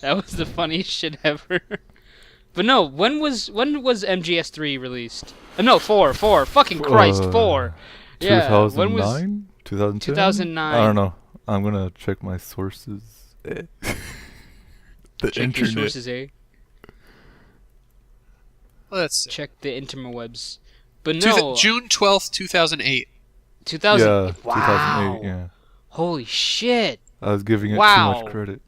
was the funniest shit ever. But no, when was MGS3 released? No, 4. Fucking Christ, 4. Yeah, 2009? when was 2010? 2009? I don't know. I'm gonna check my sources. The Check internet. your sources, eh? Let's see. Check the interwebs. But no, June 12th, 2008. 2000. Yeah, Wow. 2008. Yeah, Holy shit. I was giving it Wow. too much credit.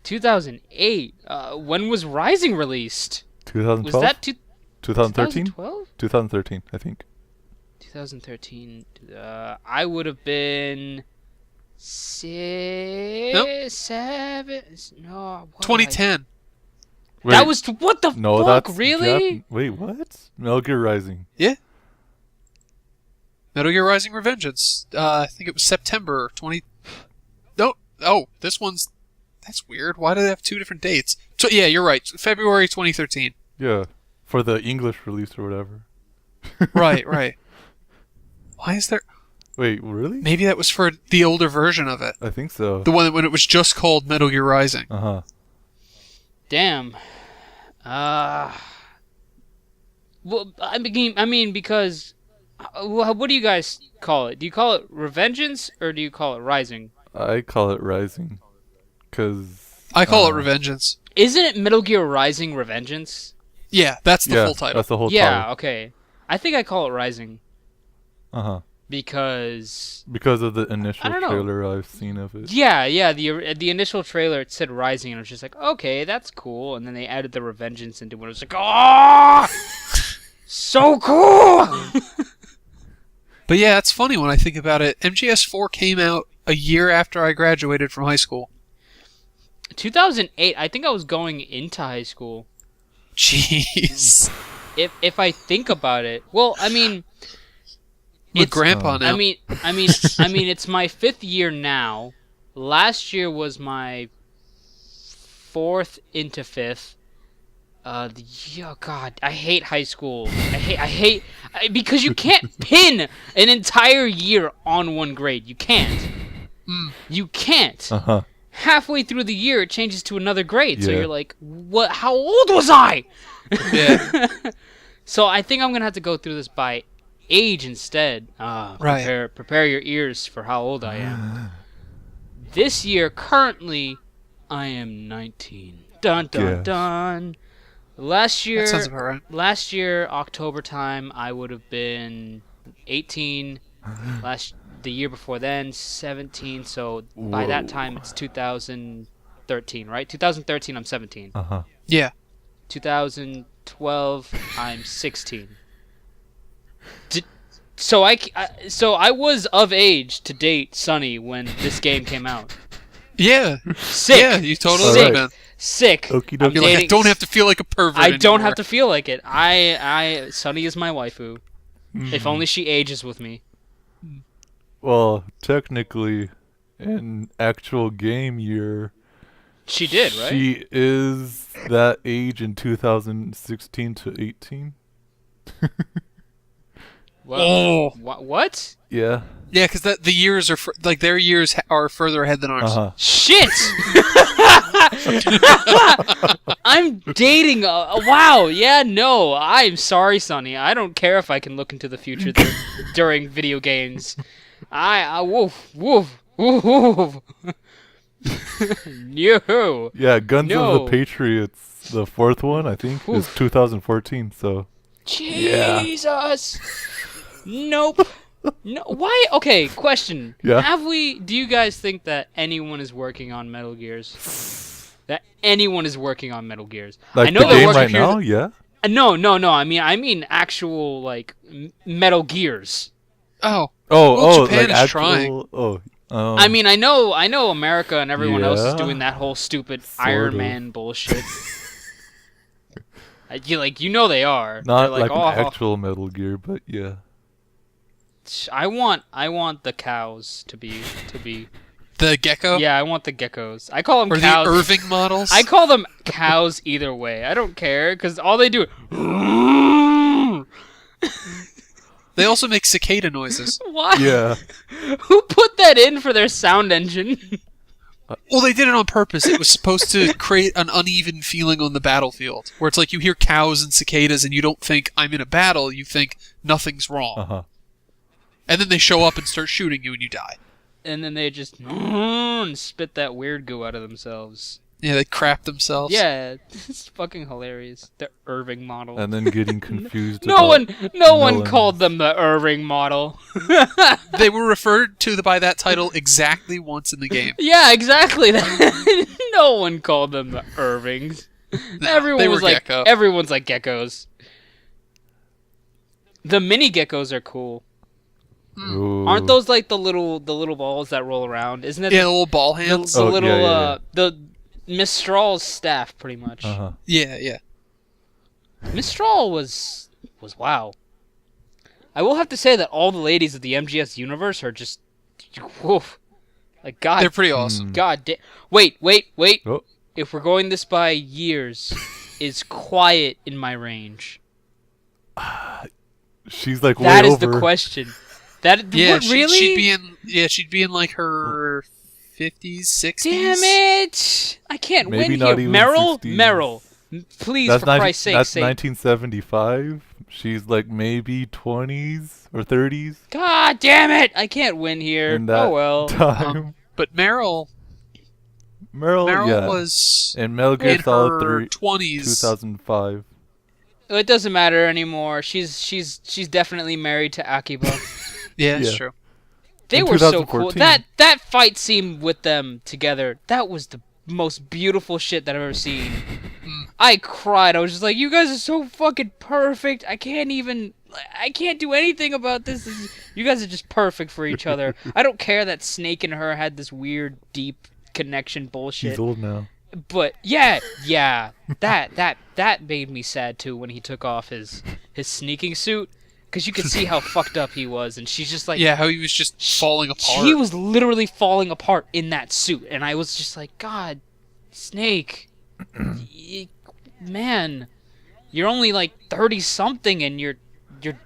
2008. When was Rising released? 2012. Was that 2013? 2012? 2013, I think. 2013. I would have been Nope. 7. No. what 2010. That was what the No, fuck? that's Really? Wait, what? Metal Gear Rising. Yeah. Metal Gear Rising Revengeance. I think it was September 20. No. Oh, this one's. That's weird. Why do they have two different dates? So yeah, you're right. February 2013. Yeah, for the English release or whatever. Right. Why is there? Wait, really? Maybe that was for the older version of it. I think so. The one when it was just called Metal Gear Rising. Damn. Well, I mean, because what do you guys call it? Do you call it Revengeance or do you call it Rising? I call it Rising, cause I call it Revengeance. Isn't it Metal Gear Rising Revengeance? Yeah, that's the full title. That's the whole Yeah, title. okay. I think I call it Rising Because because of the initial I don't know. trailer I've seen of it. yeah, the initial trailer it said Rising and I was just like, okay, that's cool, and then they added the Revengeance into it. I was like, oh, so cool. But yeah, it's funny when I think about it. MGS4 came out a year after I graduated from high school. 2008. I think I was going into high school. Jeez. If I think about it, well, I mean, I'm a grandpa now. I mean, it's my 5th year now. Last year was my 4th into 5th. Oh God, I hate high school. I hate because you can't pin an entire year on one grade. You can't. You can't. Halfway through the year, it changes to another grade. So Yeah. you're like, what? How old was I? Yeah. So I think I'm gonna have to go through this by age instead. Right. Prepare your ears for how old I am. This year, currently, I am 19. Dun dun Yes. dun. Last year, That sounds about right. Last year, October time, I would have been 18. The year before then, 17. So by that time, it's 2013, right? 2013, I'm 17. Yeah. 2012, I'm 16. So I was of age to date Sunny when this game came out. Yeah. Sick. Yeah, you totally Sick. would have been. Sick. Okie I'm dokie. You're like, I dating- don't have to feel like a pervert I don't anymore. have to feel like it. Sunny is my waifu. If only she ages with me. Well, technically, in actual game year, She did, right? she is that age in 2016 to 18. Oh. What? Yeah. Yeah, because the years are their years are further ahead than ours. Shit! I'm dating wow, yeah, no. I'm sorry, Sonny. I don't care if I can look into the future during video games. Woof. Yo. Yeah, Guns No. of the Patriots, the fourth one, I think, is Oof. 2014. So Jesus. Nope. No. Why? Okay. Question. Yeah. Do you guys think that anyone is working on Metal Gears? That anyone is working on Metal Gears? like I know the they're game working right now, yeah. No. I mean actual like Metal Gears. Oh. Oh, Well, Japan like is trying. actual. Oh, I mean, I know America and everyone else is Yeah, doing that whole stupid sort Iron of. Man bullshit. You know they are. not They're like, like oh, an actual Metal Gear, but yeah. I want the cows to be. The gecko? Yeah, I want the geckos. I call them Or cows. the Irving models? I call them cows either way. I don't care because all they do. They also make cicada noises. Why? Yeah. Who put that in for their sound engine? Well, they did it on purpose. It was supposed to create an uneven feeling on the battlefield, where it's like you hear cows and cicadas and you don't think, I'm in a battle, you think nothing's wrong. Uh-huh. And then they show up and start shooting you and you die. And then they just spit that weird goo out of themselves. Yeah, they crap themselves. Yeah, it's fucking hilarious. The Irving model. And then getting confused. No one villains. called them the Irving model. They were referred to by that title exactly once in the game. Yeah, exactly. No one called them the Irvings. No, they were gecko. Everyone's like geckos. The mini geckos are cool. Ooh. Aren't those like the little balls that roll around? Isn't it Yeah, the little ball hands. the Oh, little yeah. the Mistral's staff pretty much. Uh-huh. Yeah. Mistral was wow. I will have to say that all the ladies of the MGS universe are just woof. Like God. They're pretty awesome. God damn. Wait. Oh. If we're going this by years, is Quiet in my range? She's like That way is over. the question. That Yeah, what, really? she'd be in like her 50s, 60s. Damn it! I can't Maybe win not here. even Meryl, 60s. Meryl, please, That's for Christ's sake, That's say. 1975. She's like maybe 20s or 30s. God damn it! I can't win here. In that Oh well. time. But Meryl Meryl, yeah. was And Metal Gear in Solid her 3, 20s. 2005. It doesn't matter anymore. She's definitely married to Akiba. Yeah, that's Yeah. true. They In were so cool. 2014. That fight scene with them together, that was the most beautiful shit that I've ever seen. I cried. I was just like, you guys are so fucking perfect. I can't do anything about this. You guys are just perfect for each other. I don't care that Snake and her had this weird, deep connection bullshit. He's old now. But yeah, that made me sad too when he took off his sneaking suit, because you could see how fucked up he was, and she's just like, Yeah, how he was just falling apart. he was literally falling apart in that suit, and I was just like, God, Snake, man, you're only like 30 something, and you're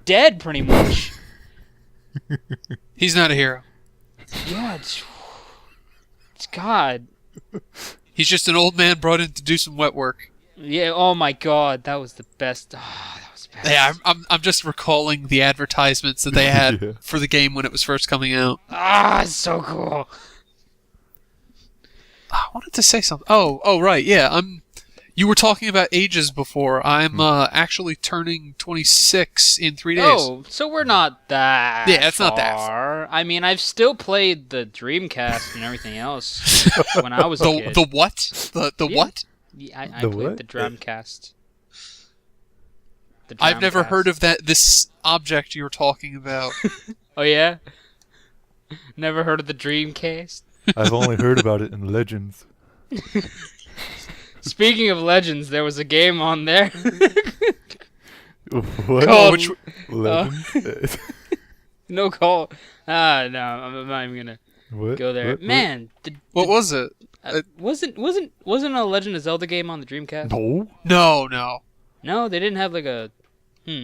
dead pretty much. He's not a hero. Yeah, it's God. He's just an old man brought in to do some wet work. Yeah. Oh my God, that was the best. Oh, that was best. Yeah, I'm just recalling the advertisements that they had Yeah. for the game when it was first coming out. It's so cool. I wanted to say something. Oh, right, yeah. You were talking about ages before. I'm actually turning 26 in 3 days. Oh, so we're not that. Yeah, it's not that far. I mean, I've still played the Dreamcast and everything else when I was a kid. The what? The Yeah. what? Yeah, I The played what? the Dreamcast. I've never heard of this object you were talking about. Oh yeah. Never heard of the Dreamcast. I've only heard about it in Legends. Speaking of Legends, there was a game on there. What? Called- Which Legends? No call. No, I'm not even gonna What? go there. What? Man, what was it? wasn't a Legend of Zelda game on the Dreamcast? No. No. No, they didn't have like a.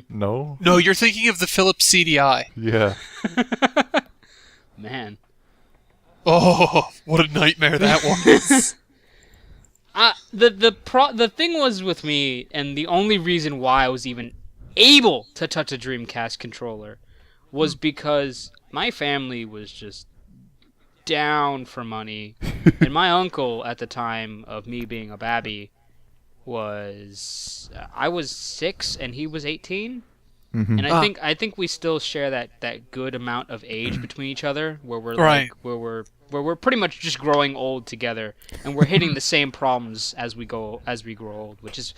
No. No, you're thinking of the Philips CDI. Yeah. Man. Oh, what a nightmare that was. The thing was with me, and the only reason why I was even able to touch a Dreamcast controller was because my family was just down for money. And my uncle at the time of me being a babby was I was 6 and he was 18. Mhm. And I think we still share that good amount of age between each other, where we're Right. like where we're pretty much just growing old together, and we're hitting the same problems as we grow old, which is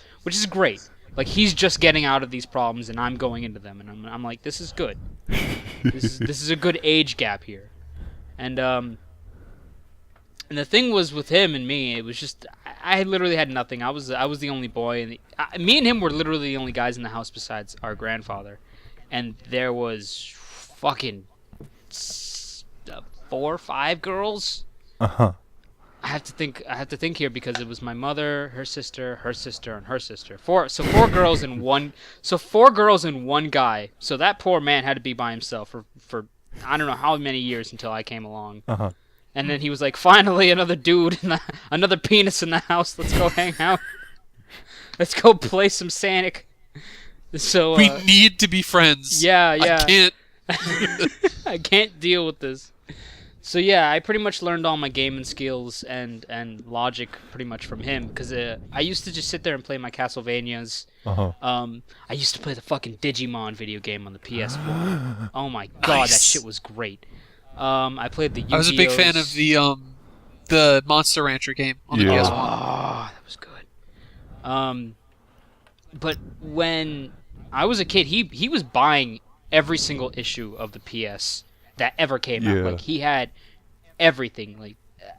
great. Like he's just getting out of these problems, and I'm going into them, and I'm like, this is good. This is a good age gap here, and the thing was with him and me, it was just I literally had nothing. I was the only boy, and me and him were literally the only guys in the house besides our grandfather, and there was fucking 4 or 5 girls. Uh-huh. I have to think here because it was my mother, her sister, and her sister. 4 girls and one. So 4 girls and 1 guy. So that poor man had to be by himself for I don't know how many years until I came along. Uh-huh. And then he was like, finally, another dude, another penis in the house. Let's go hang out. Let's go play some Sonic. So We need to be friends. yeah. I can't. I can't deal with this. So yeah, I pretty much learned all my gaming skills and logic pretty much from him, because I used to just sit there and play my Castlevanias. Uh-huh. I used to play the fucking Digimon video game on the PS4. Oh my god, that Nice. shit was great. I played the Yu-Gi-Ohs. I was a big fan of the Monster Rancher game on the Yeah. PS1. Oh, that was good. But when I was a kid, he was buying every single issue of the PS that ever came out. Yeah. Like he had everything. Like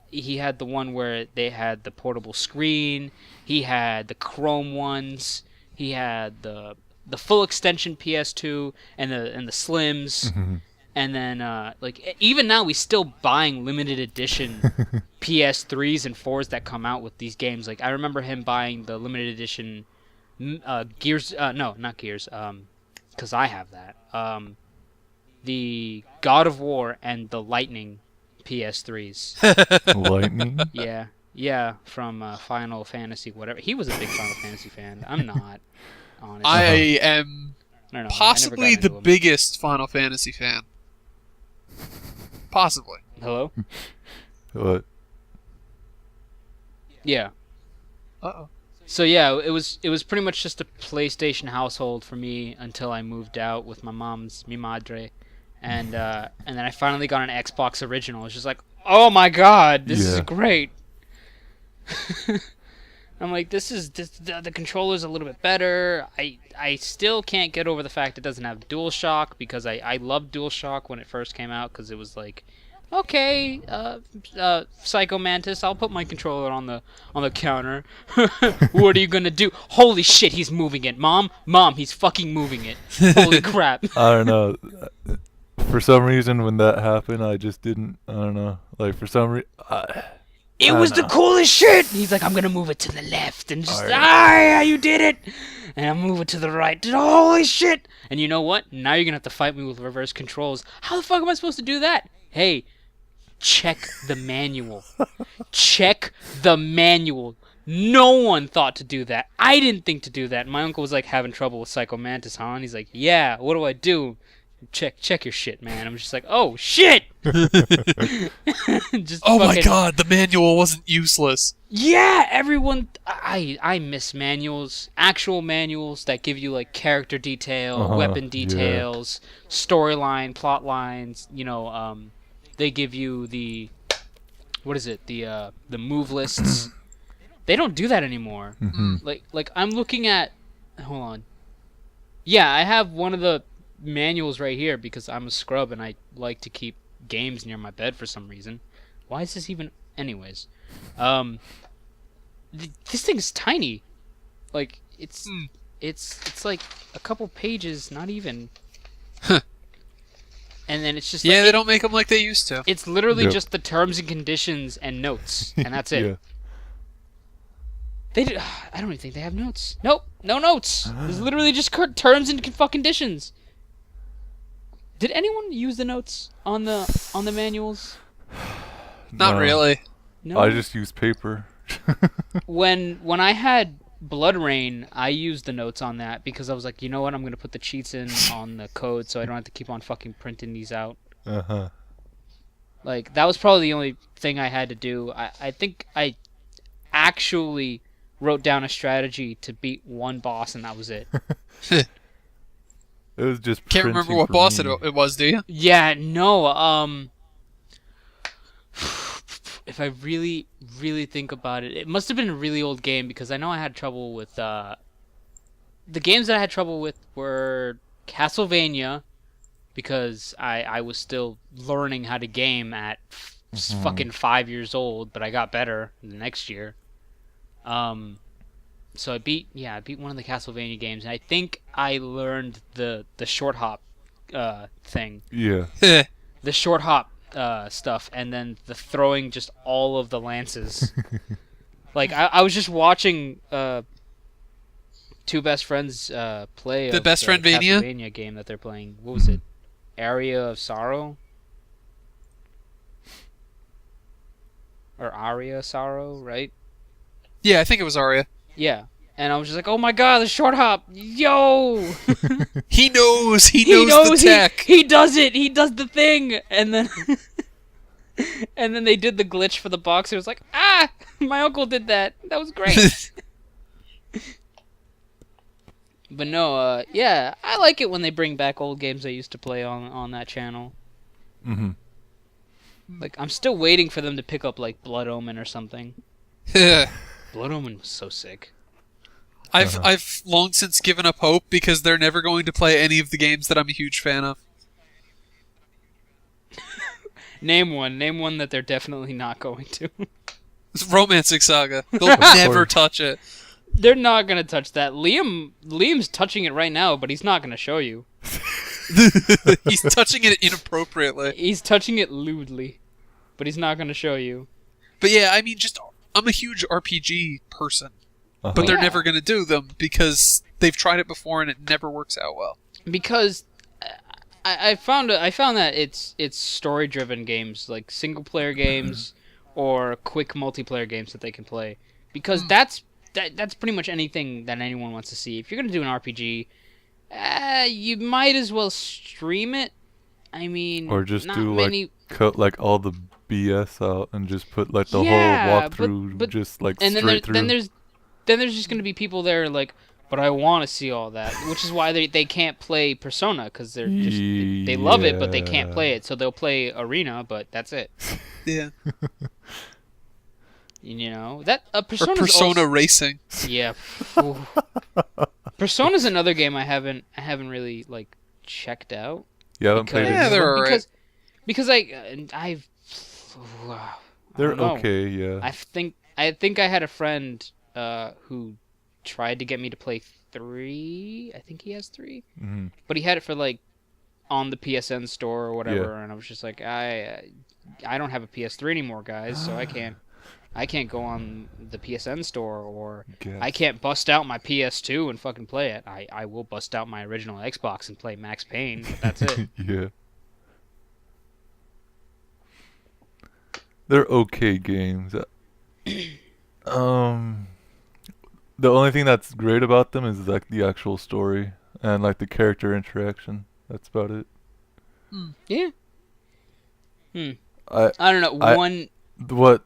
he had the one where they had the portable screen. He had the chrome ones. He had the full extension PS2 and the slims. Mhm. And then, like, even now, we still buying limited edition PS3s and 4s that come out with these games. Like, I remember him buying the limited edition Gears. No, not Gears. Because I have that. The God of War and the Lightning PS3s. Lightning? Yeah, from Final Fantasy, whatever. He was a big Final Fantasy fan. I'm not, honestly. I am I don't know. possibly I never got the into 'em. biggest Final Fantasy fan. Possibly. Hello? What? Yeah. Uh-oh. So yeah, it was pretty much just a PlayStation household for me until I moved out with my mom's mi madre, and then I finally got an Xbox original. It's just like, oh my god, this is Yeah. great. I'm like, the controller's a little bit better. I still can't get over the fact it doesn't have DualShock, because I loved DualShock when it first came out, because it was like, okay, Psycho Mantis, I'll put my controller on the counter. What are you gonna do? Holy shit, he's moving it. Mom, he's fucking moving it. Holy crap. I don't know. For some reason, when that happened, I just didn't. I don't know. Like, for some reason. It was the coolest shit. He's like, I'm gonna move it to the left, and just Alright. yeah, you did it. And I'm move it to the right. Holy shit! And you know what? Now you're gonna have to fight me with reverse controls. How the fuck am I supposed to do that? Hey, check the manual. Check the manual. No one thought to do that. I didn't think to do that. My uncle was like having trouble with Psycho Mantis, huh? And he's like, yeah. What do I do? Check your shit, man. I'm just like, oh shit. Just Oh my fucking- god, the manual wasn't useless. Yeah, everyone. I miss manuals, actual manuals that give you like character detail, Uh-huh, weapon yeah. details, storyline, plot lines. You know, they give you the move lists. They don't do that anymore. Mhm. Like I'm looking at. Hold on. Yeah, I have one of the manuals right here because I'm a scrub and I like to keep games near my bed for some reason. Why is this even? Anyways, this thing is tiny. Like it's like a couple pages, not even. And then it's just Yeah, like, they don't make them like they used to. It's literally Yep. just the terms and conditions and notes, and that's it. Yeah. They do, I don't even think they have notes. Nope, no notes. There's literally just terms and fucking conditions. Did anyone use the notes on the manuals? Not No. really. No. I just use paper. When I had Blood Rain, I used the notes on that because I was like, you know what, I'm gonna put the cheats in on the code so I don't have to keep on fucking printing these out. Uh-huh. Like, that was probably the only thing I had to do. I think I actually wrote down a strategy to beat one boss, and that was it. It was just Can't remember printing what for boss me. it was, do you? Yeah, no, if I really, really think about it, it must have been a really old game, because I know I had trouble with, the games that I had trouble with were Castlevania, because I was still learning how to game at fucking 5 years old, but I got better the next year. So I beat one of the Castlevania games, and I think I learned the short hop thing. Yeah. The short hop stuff, and then the throwing just all of the lances. Like, I was just watching two best friends play The of Best Friend Vania? Castlevania game that they're playing. What was it? Area of Sorrow? Or Aria of Sorrow, right? Yeah, I think it was Arya. Yeah. And I was just like, oh my god, the short hop! Yo! He knows the tech. He does it! He does the thing! And then... and then they did the glitch for the box. It was like, ah! My uncle did that. That was great. But no, yeah, I like it when they bring back old games I used to play on that channel. Mhm. Like, I'm still waiting for them to pick up, like, Blood Omen or something. Blood Omen was so sick. I've long since given up hope because they're never going to play any of the games that I'm a huge fan of. Name one that they're definitely not going to. It's Romancing Saga. They'll never touch it. They're not gonna touch that. Liam's touching it right now, but he's not gonna show you. He's touching it inappropriately. He's touching it lewdly, but he's not gonna show you. But yeah, I mean, I'm a huge RPG person, Uh-huh. but they're Yeah. never going to do them because they've tried it before and it never works out well. Because I found that it's story-driven games, like single-player games or quick multiplayer games that they can play. Because that's pretty much anything that anyone wants to see. If you're gonna do an RPG, you might as well stream it. I mean, Or just not do many... like cut like all the BS out and just put like the Yeah, whole walkthrough but- just like and straight through. then there's just gonna be people there like, but I want to see all that, which is why they can't play Persona, because they're just they love it, but they can't play it, so they'll play Arena, but that's it. Yeah. You know that Or Persona's Persona also, Racing. yeah. Ooh. Persona's another game I haven't really like checked out. You haven't played Yeah, it? they're alright. Because I've They're I don't know. okay, yeah. I think I had a friend who tried to get me to play 3. I think he has 3, hmm but he had it for like on the PSN store or whatever, and I was just like, I don't have a PS3 anymore, guys, so I can't go on the PSN store, or Guess. I can't bust out my PS2 and fucking play it. I will bust out my original Xbox and play Max Payne, but that's it. Yeah. They're okay games. The only thing that's great about them is like the actual story and like the character interaction. That's about it. Yeah. I I don't know. I- what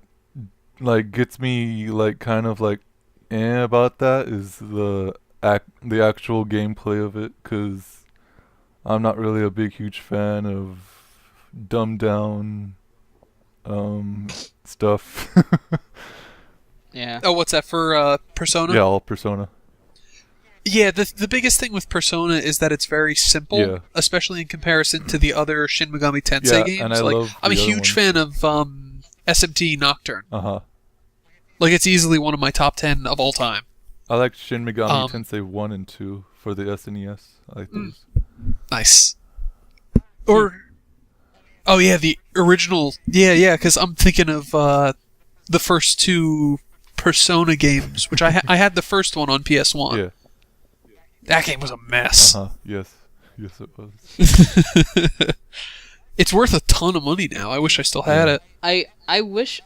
like gets me like kind of like about that is the actual gameplay of it, 'cause I'm not really a huge fan of dumbed down stuff. Yeah. Oh, what's that for Persona? Yeah, all Persona. Yeah, the biggest thing with Persona is that it's very simple, Yeah. especially in comparison to the other Shin Megami Tensei Yeah, games. and I like, love I'm a the other huge one. fan of SMT Nocturne. Uh-huh. Like, it's easily one of my top 10 of all time. I like Shin Megami Um, Tensei 1 and 2 for the SNES. I like those. Nice. Or, oh yeah, the original. Yeah, because I'm thinking of the first 2 Persona games, which I had the first one on PS1. Yeah. That game was a mess. Uh-huh. Yes. Yes, it was. It's worth a ton of money now. I wish I still had it. I wish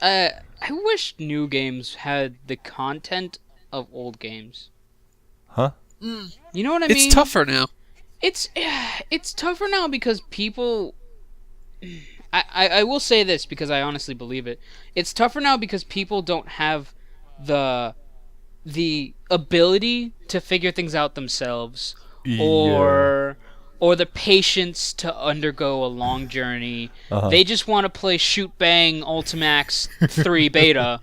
new games had the content of old games. Huh? You know what I mean? It's tougher now. It's tougher now because people I will say this because I honestly believe it. It's tougher now because people don't have the ability to figure things out themselves, or the patience to undergo a long journey. They just want to play Shoot Bang Ultimax 3 beta,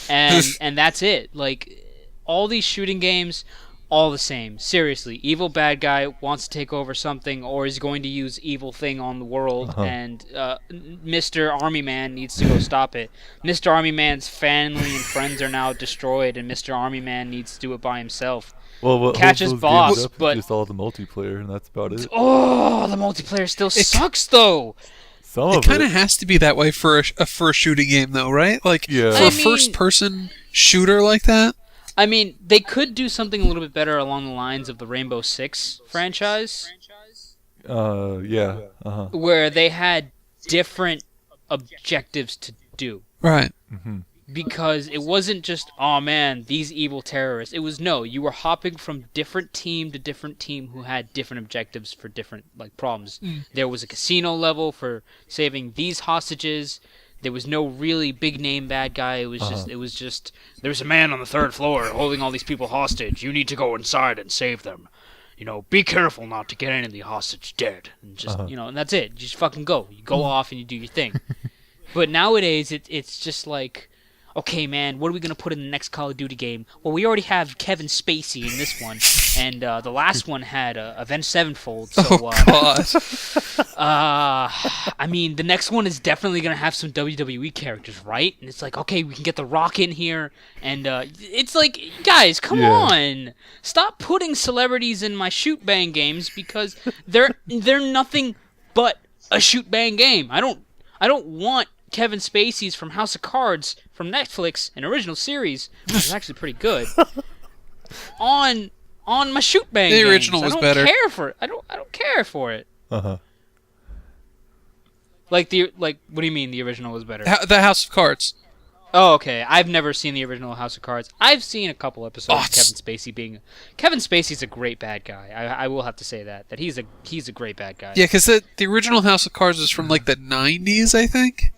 and that's it. Like, all these shooting games, all the same. Seriously, evil bad guy wants to take over something, or is going to use evil thing on the world, and Mr. Army Man needs to go stop it. Mr. Army Man's family and friends are now destroyed, and Mr. Army Man needs to do it by himself. Well, what Catches holds those boss, games up is but just all the multiplayer, and that's about it. Oh, the multiplayer still sucks though. Some It of kind it. of has to be that way for a shooting game, though, right? Like, Yeah. for I a mean- first-person shooter like that. I mean, they could do something a little bit better along the lines of the Rainbow Six franchise, Yeah. where they had different objectives to do. Right. Because it wasn't just, oh man, these evil terrorists. It was, no, you were hopping from different team to different team who had different objectives for different, like, problems. There was a casino level for saving these hostages. There was no really big name bad guy. It was just there's a man on the 3rd floor holding all these people hostage. You need to go inside and save them. You know, be careful not to get any of the hostage dead. And just and that's it. You just fucking go. You go off and you do your thing. But nowadays it's just like, okay, man, what are we going to put in the next Call of Duty game? Well, we already have Kevin Spacey in this one, and the last one had Avenged Sevenfold, so, God. I mean, the next one is definitely going to have some WWE characters, right? And it's like, okay, we can get The Rock in here, and it's like, guys, come on! Stop putting celebrities in my shoot bang games, because they're nothing but a shoot bang game. I don't want Kevin Spacey's from House of Cards from Netflix, an original series, which is actually pretty good, on my shoot bang The games. original was better. I don't care for it. What do you mean the original was better? The House of Cards. Oh, okay. I've never seen the original House of Cards. I've seen a couple episodes of it's- Kevin Spacey's a great bad guy. I will have to say that he's a great bad guy. Yeah, because the original House of Cards is from, like, the 90s, I think.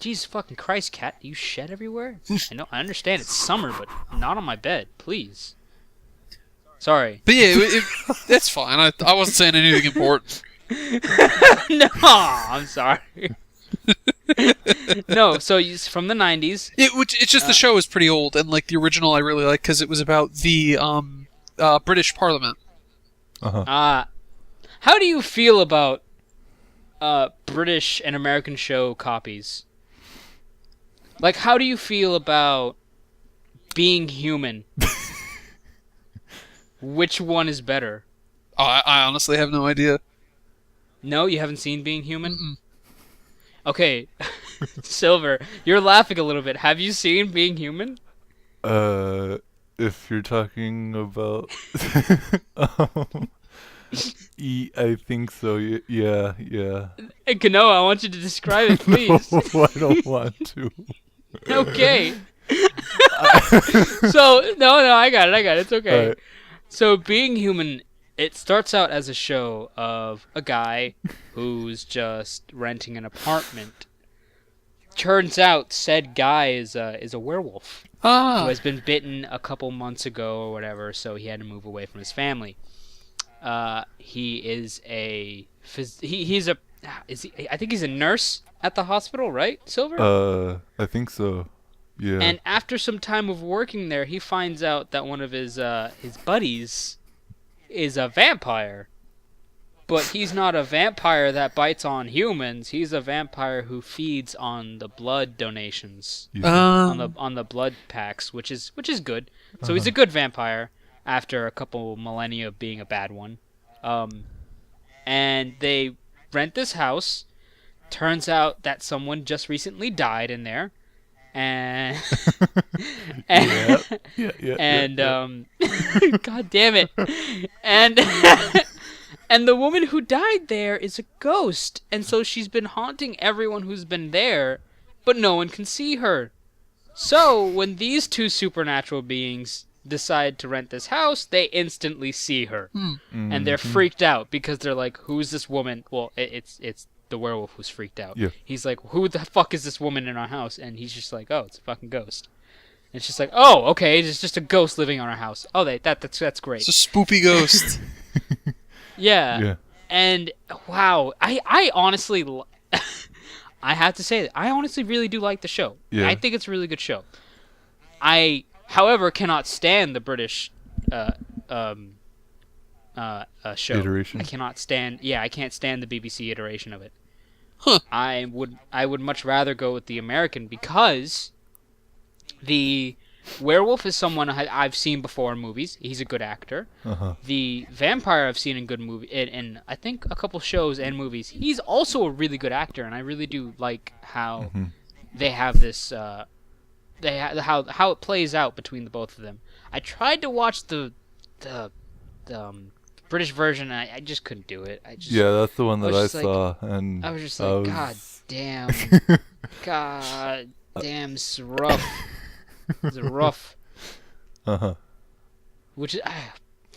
Jesus fucking Christ, cat! Do you shed everywhere? I understand it's summer, but not on my bed, please. Sorry. But yeah, that's fine. I wasn't saying anything important. No, I'm sorry. No, so it's from the 90s. It's just the show is pretty old, and, like, the original I really like because it was about the British Parliament. How do you feel about British and American show copies? Like, how do you feel about Being Human? Which one is better? Oh, I honestly have no idea. No, you haven't seen Being Human? Okay, Silver, you're laughing a little bit. Have you seen Being Human? If you're talking about, I think so. Yeah. Hey, Kanoa, I want you to describe it, please. No, I don't want to. Okay. So, no, I got it. It's okay. Alright. So, Being Human, it starts out as a show of a guy who's just renting an apartment. Turns out said guy is a werewolf who has been bitten a couple months ago or whatever, so he had to move away from his family. He is I think he's a nurse at the hospital, right, Silver? I think so. Yeah. And after some time of working there, he finds out that one of his buddies is a vampire. But he's not a vampire that bites on humans. He's a vampire who feeds on the blood donations, on the blood packs, which is good. So he's a good vampire after a couple millennia of being a bad one. And they rent this house. Turns out that someone just recently died in there. And God damn it. And the woman who died there is a ghost, and so she's been haunting everyone who's been there, but no one can see her. So when these two supernatural beings decide to rent this house, they instantly see her, and they're freaked out because they're like, "Who's this woman?" Well, it's the werewolf who's freaked out. Yeah. He's like, who the fuck is this woman in our house? And he's just like, oh, it's a fucking ghost. And it's just like, oh, okay, it's just a ghost living on our house. Oh, that's great. It's a spoopy ghost. Yeah. Yeah. And wow, I honestly, I have to say that I honestly really do like the show. Yeah. I think it's a really good show. I, however, cannot stand the British show. Iteration. I cannot stand. Yeah, I can't stand the BBC iteration of it. Huh. I would much rather go with the American because the werewolf is someone I've seen before in movies. He's a good actor. Uh-huh. The vampire I've seen in good movie in I think a couple shows and movies. He's also a really good actor, and I really do like how they have this. How it plays out between the both of them. I tried to watch the British version, and I just couldn't do it. Yeah, that's the one that I was just saw, and I was just like, God damn, God damn, it's rough. It's rough. Uh-huh. Which is,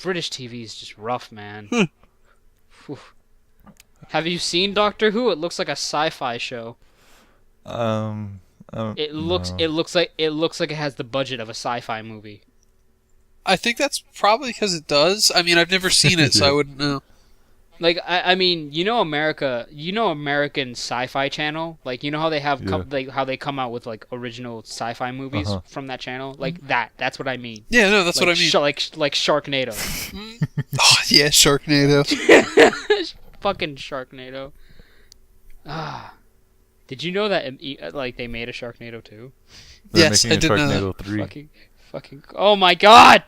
British TV is just rough, man. Whew. Have you seen Doctor Who? It looks like a sci-fi show. It looks no. it looks like it has the budget of a sci-fi movie. I think that's probably because it does. I mean, I've never seen it, so I wouldn't know. Like I mean, American Sci-Fi Channel, like you know how they have how they come out with like original sci-fi movies from that channel, like that's what I mean. Yeah, no, that's Like, what I mean. like Sharknado. Oh, yeah, Sharknado. Fucking Sharknado. Ah. Did you know that like they made a Sharknado 2? They're Yes, making I did know that. Sharknado 3. Fucking oh my god.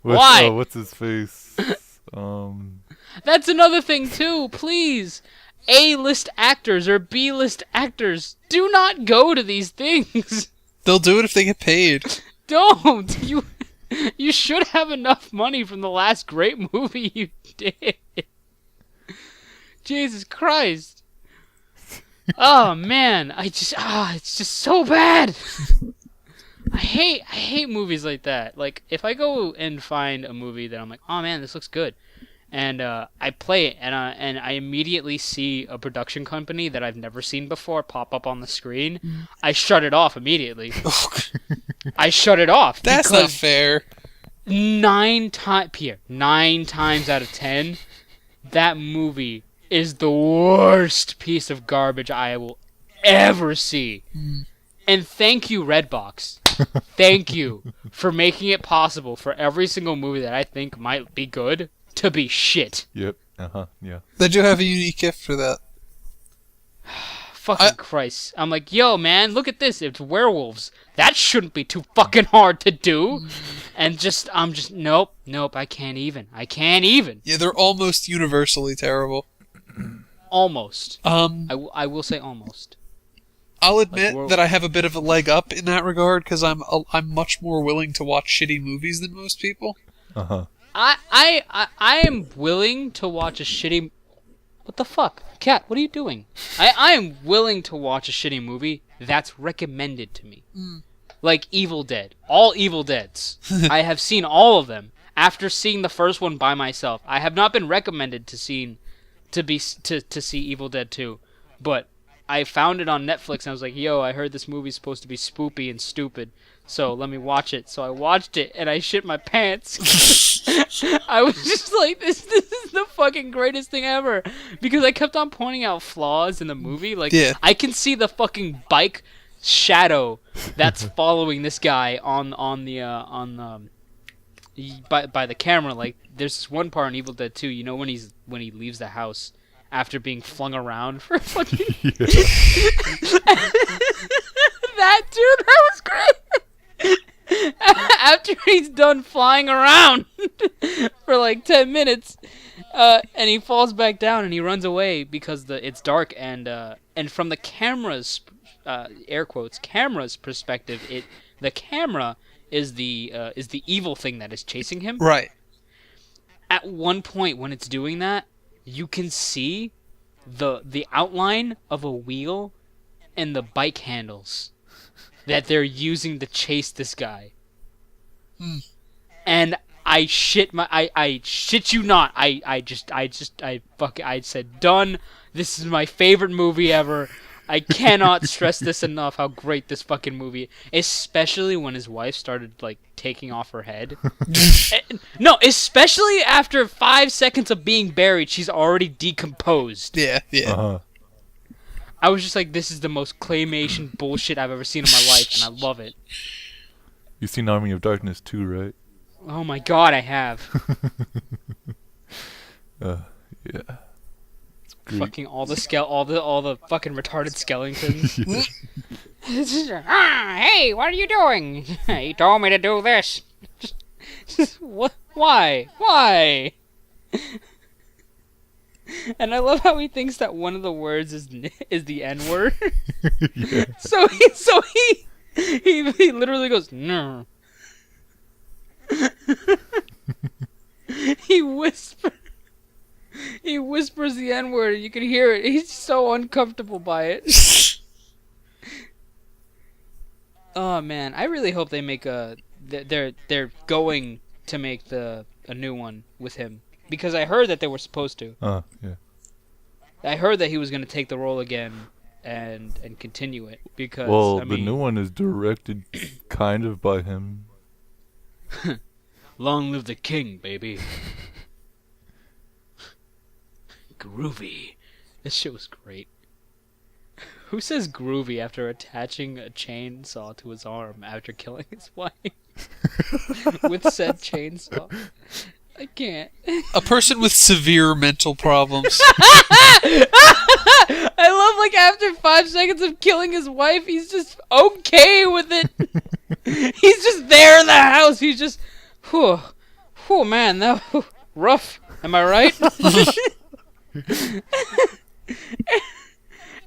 Why? Oh, what's his face? That's another thing too, please. A-list actors or B-list actors, do not go to these things. They'll do it if they get paid. Don't. You should have enough money from the last great movie you did. Jesus Christ. Oh man, it's just so bad. I hate movies like that. Like if I go and find a movie that I'm like, oh man, this looks good, and I play it, and I immediately see a production company that I've never seen before pop up on the screen, I shut it off immediately. I shut it off. That's not fair. 9 times out of 10, that movie is the worst piece of garbage I will ever see. And thank you, Redbox. Thank you for making it possible for every single movie that I think might be good to be shit. Yep. Yeah. They do have a unique gift for that. Fucking Christ. I'm like, yo, man, look at this. It's werewolves. That shouldn't be too fucking hard to do. And I'm just, nope, I can't even. Yeah, they're almost universally terrible. Almost. I will say almost. I'll admit that I have a bit of a leg up in that regard because I'm much more willing to watch shitty movies than most people. I am willing to watch a shitty. What the fuck, Cat? What are you doing? I am willing to watch a shitty movie that's recommended to me, like Evil Dead. All Evil Deads. I have seen all of them after seeing the first one by myself. I have not been recommended to see Evil Dead 2, but I found it on Netflix and I was like, yo, I heard this movie's supposed to be spoopy and stupid, so let me watch it. So I watched it and I shit my pants. I was just like, this is the fucking greatest thing ever, because I kept on pointing out flaws in the movie. Like, yeah. I can see the fucking bike shadow that's following this guy by the camera. Like, there's this one part in Evil Dead 2, you know, when he leaves the house after being flung around for fucking that was great. After he's done flying around for like 10 minutes, and he falls back down and he runs away because it's dark, and from the camera's air quotes camera's perspective, the camera is the evil thing that is chasing him. Right. At one point when it's doing that, you can see the outline of a wheel and the bike handles that they're using to chase this guy. And I shit you not. I said, done. This is my favorite movie ever. I cannot stress this enough how great this fucking movie is. Especially when his wife started, like, taking off her head. No, especially after 5 seconds of being buried, she's already decomposed. Yeah. Uh-huh. I was just like, this is the most claymation bullshit I've ever seen in my life, and I love it. You've seen Army of Darkness too, right? Oh my god, I have. Yeah. It's great. Fucking all the fucking retarded skeletons. Hey, what are you doing? He told me to do this. What? Why? And I love how he thinks that one of the words is the N word. Yeah. So he literally goes no. He whispers the N word, and you can hear it. He's so uncomfortable by it. Oh man, I really hope they make they're going to make a new one with him, because I heard that they were supposed to. Yeah. I heard that he was going to take the role again and continue it, because Well, I mean, the new one is directed kind of by him. long live the king, baby. Groovy. This shit was great. Who says groovy after attaching a chainsaw to his arm after killing his wife? With said chainsaw. I can't. A person with severe mental problems. I love, like, after 5 seconds of killing his wife, he's just okay with it. He's just there in the house. He's just, whew, man, that rough. Am I right?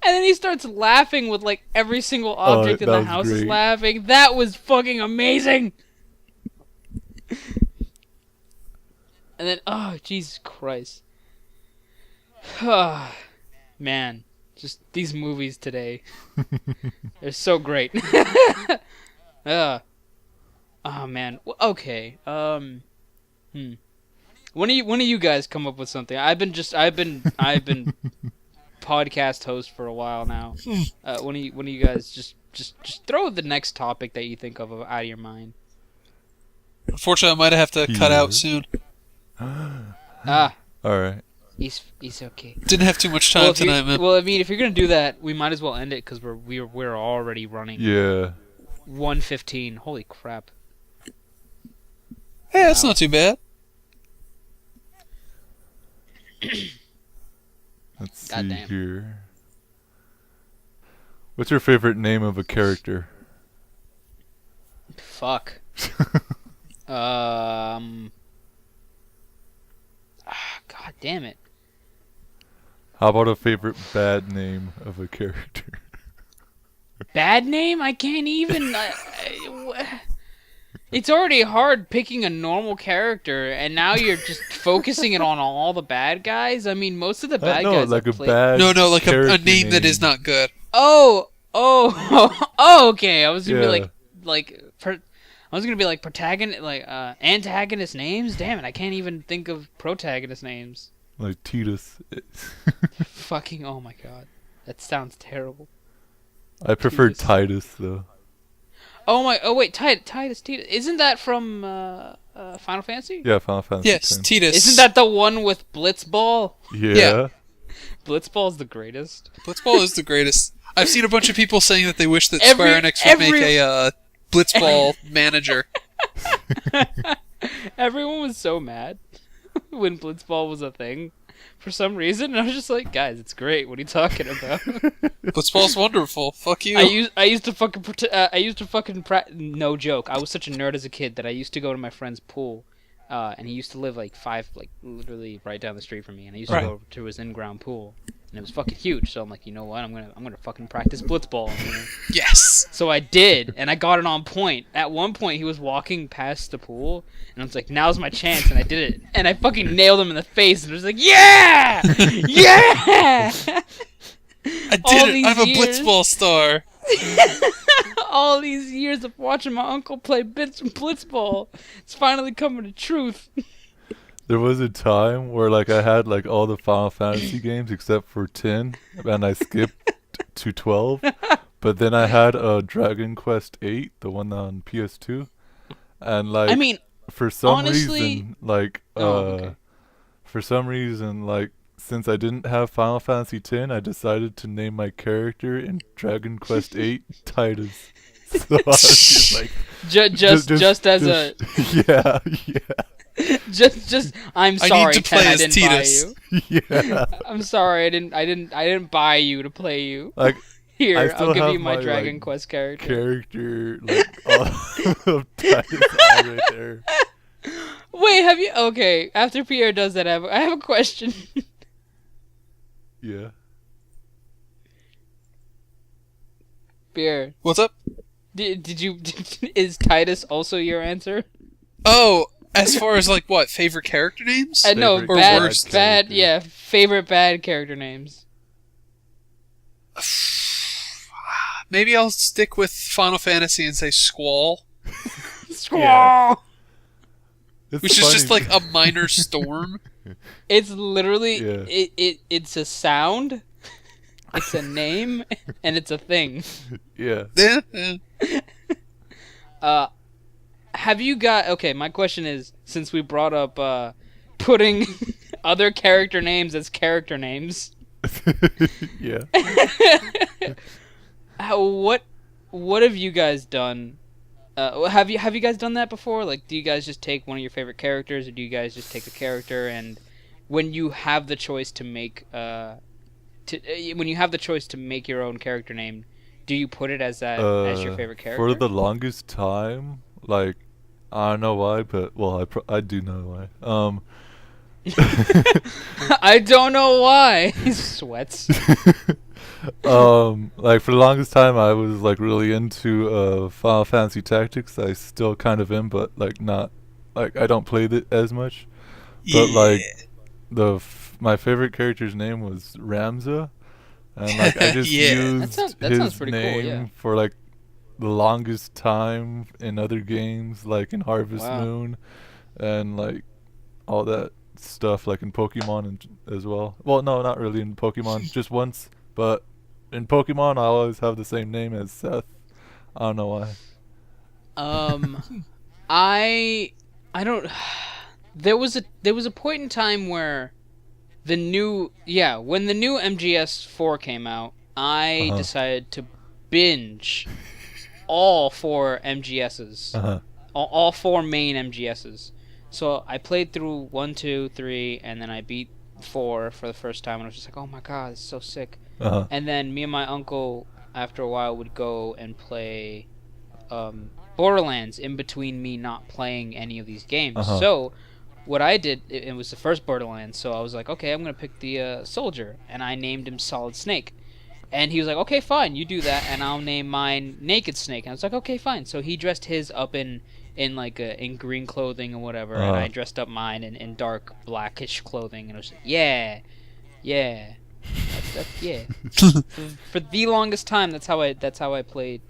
And then he starts laughing with, like, every single object in the house is laughing. That was fucking amazing. And then, oh, Jesus Christ. Man, just these movies today. They're so great. Oh, man. Okay. When do you guys come up with something? I've been podcast host for a while now. When do you guys just throw the next topic that you think of out of your mind? Unfortunately, I might have to cut out soon. Alright. He's okay. Didn't have too much time tonight, man. Well, I mean, if you're gonna do that, we might as well end it, because we're already running. Yeah. 1:15. Holy crap. Hey, that's not too bad. Let's see Goddamn. here. What's your favorite name of a character? Fuck. God damn it. How about a favorite bad name of a character? Bad name? I can't even. It's already hard picking a normal character, and now you're just focusing it on all the bad guys. I mean, most of the bad guys. like a I've played. bad. No, like a character name that is not good. Oh, okay. I was gonna be I was gonna be like protagonist, like antagonist names. Damn it, I can't even think of protagonist names. Like Titus. Fucking, oh my god, that sounds terrible. I prefer Titus. Titus though. Oh wait, Titus. Isn't that from Final Fantasy? Yeah, Final Fantasy. Yes, 10. Titus. Isn't that the one with Blitzball? Yeah. Blitzball's the greatest. Blitzball is the greatest. I've seen a bunch of people saying that they wish that Square Enix would make a Blitzball manager. Everyone was so mad when Blitzball was a thing for some reason, and I was just like, guys, it's great. What are you talking about? Blitzball's wonderful. Fuck you. I used to fucking no joke. I was such a nerd as a kid that I used to go to my friend's pool, and he used to live literally right down the street from me, and I used to go to his in-ground pool, and it was fucking huge. So I'm like, you know what? I'm gonna fucking practice Blitzball. Yes. So I did, and I got it on point. At one point, he was walking past the pool, and I was like, now's my chance, and I did it. And I fucking nailed him in the face, and I was like, yeah! Yeah! I did it! I'm a Blitzball star! All these years of watching my uncle play Blitzball, it's finally coming to truth. there was a time where like I had like all the Final Fantasy games except for 10, and I skipped to 12. But then I had Dragon Quest 8, the one on PS2, and like I mean, for some honestly- reason, like okay. for some reason, like since I didn't have Final Fantasy 10, I decided to name my character in Dragon Quest 8 Titus. So I was just like, just as a yeah, just I'm I sorry, need to Ken, play I as didn't Titus. buy you. yeah. I'm sorry, I didn't buy you to play you. Like Here, I I'll still give have you my my, Dragon like, Quest character. character like of Titus all right there. Wait, have you? Okay, after Pierre does that, I have a question. Yeah. Pierre, What's up? did you? Is Titus also your answer? Oh, as far as like what favorite character names? No, Favorite bad, worst bad, character. yeah, favorite bad character names. Maybe I'll stick with Final Fantasy and say Squall, Yeah. It's which is just funny. like a minor storm. It's literally Yeah. it's a sound, it's a name, and it's a thing. yeah. Have you got okay? My question is, since we brought up putting other character names as character names, yeah. what have you guys done? Have you guys done that before? Like, do you guys just take one of your favorite characters, or do you guys just take a character and when you have the choice to make when you have the choice to make your own character name, do you put it as that as your favorite character? For the longest time, like I don't know why, but well, I do know why. I don't know why. He sweats. Like for the longest time, I was like really into Final Fantasy Tactics. I still kind of am, but like not like I don't play it as much. But like my favorite character's name was Ramza, and like I just Yeah. used That sounds his pretty cool, name yeah. for like the longest time in other games, like in Harvest Wow. Moon, and like all that stuff, like in Pokemon and as well. Well, no, not really in Pokemon, just once. But in Pokemon, I always have the same name as Seth. I don't know why. I don't. There was a point in time where when the new MGS4 came out, I Uh-huh. decided to binge all four MGSs, Uh-huh. all four main MGSs. So I played through 1, 2, 3, and then I beat 4 for the first time, and I was just like, oh my god, this is so sick. Uh-huh. And then me and my uncle, after a while, would go and play Borderlands in between me not playing any of these games. Uh-huh. So what I did, it was the first Borderlands, so I was like, okay, I'm going to pick the soldier, and I named him Solid Snake. And he was like, okay, fine, you do that, and I'll name mine Naked Snake. And I was like, okay, fine. So he dressed his up in in green clothing and whatever, and I dressed up mine in dark blackish clothing, and I was like, yeah. That's yeah. For the longest time, that's how I played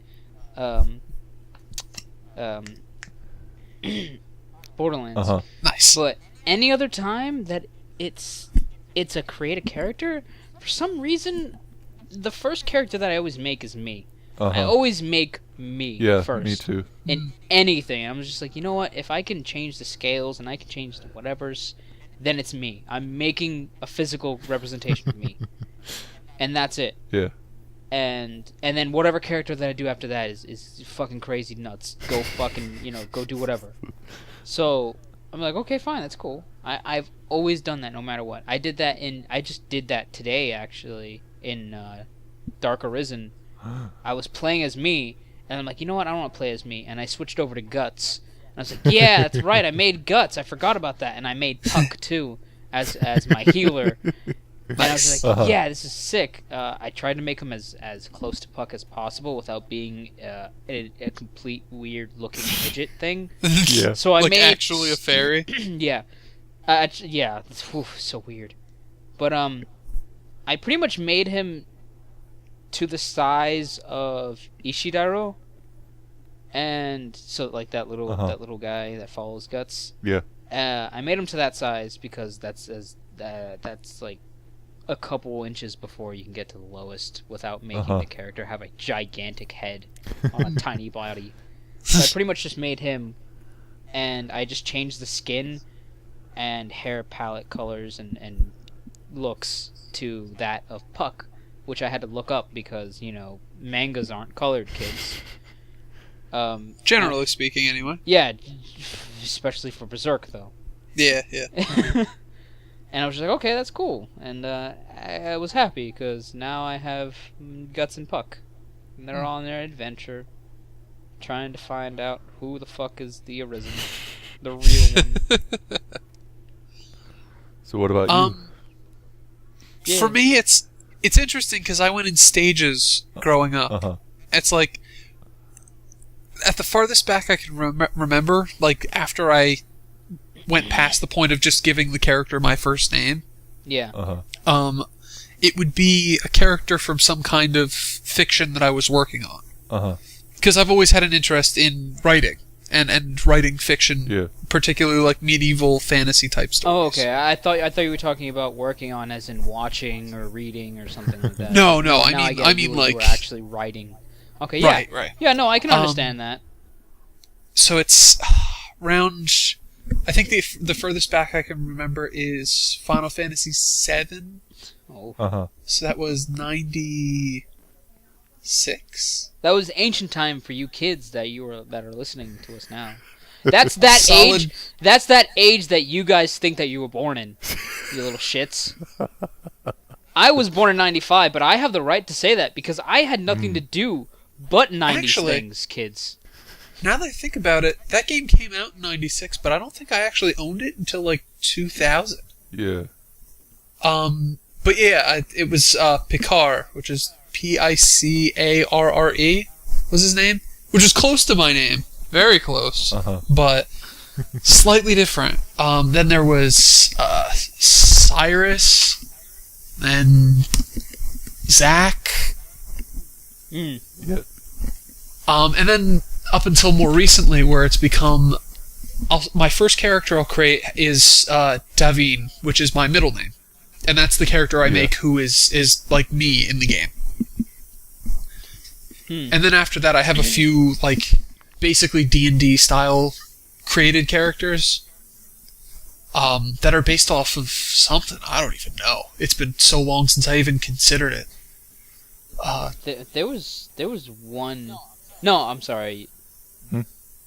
Borderlands. Uh-huh. Nice. But any other time that it's a create a character, for some reason, the first character that I always make is me. I Uh-huh. always make me Yeah, first. me too. In anything. I'm just like, you know what? If I can change the scales and I can change the whatevers, then it's me. I'm making a physical representation of me. And that's it. Yeah. And then whatever character that I do after that is fucking crazy nuts. Go fucking, go do whatever. So I'm like, okay, fine, that's cool. I've always done that no matter what. I just did that today actually in Dark Arisen. I was playing as me, and I'm like, you know what? I don't want to play as me, and I switched over to Guts. And I was like, yeah, that's right. I made Guts. I forgot about that, and I made Puck too as my healer. And I was like, yeah, this is sick. I tried to make him as close to Puck as possible without being a complete weird-looking midget thing. Yeah. So I like made actually a fairy. yeah, yeah. So weird. But I pretty much made him to the size of Ishidaro, and so like that little guy that follows Guts. Yeah. I made him to that size because that's like a couple inches before you can get to the lowest without making the character have a gigantic head on a tiny body. So I pretty much just made him, and I just changed the skin and hair palette colors and looks to that of Puck, which I had to look up because, mangas aren't colored, kids. Generally speaking, anyway. Yeah, especially for Berserk, though. Yeah. And I was just like, okay, that's cool. And I was happy because now I have Guts and Puck. And they're on their adventure, trying to find out who the fuck is the Arisen, the real one. So what about you? Yeah. For me, it's interesting because I went in stages growing up. It's like, at the farthest back I can remember, like after I went past the point of just giving the character my first name. Yeah. It would be a character from some kind of fiction that I was working on. Because I've always had an interest in writing and writing fiction, particularly like medieval fantasy type stories. Oh, okay. I thought you were talking about working on, as in watching or reading or something like that. No. I mean you like were actually writing. Okay. Yeah. Right. Yeah. No, I can understand that. So it's around. I think the furthest back I can remember is Final Fantasy VII. Oh. So that was 96. That was ancient time for you kids that are listening to us now. That's that Solid. age. That's that age that you guys think that you were born in. You little shits. I was born in 95, but I have the right to say that because I had nothing to do but 90s Actually, things, kids. Now that I think about it, that game came out in 96, but I don't think I actually owned it until like 2000. Yeah. But yeah, it was Picard, which is Picarre was his name, which is close to my name, very close, but slightly different. Then there was Cyrus, then Zach, Yeah. and then up until more recently, where it's become my first character I'll create is Davin, which is my middle name. And that's the character I make who is like me in the game. And then after that I have a few like basically D&D style created characters that are based off of something I don't even know. It's been so long since I even considered it. There was one. No, I'm sorry.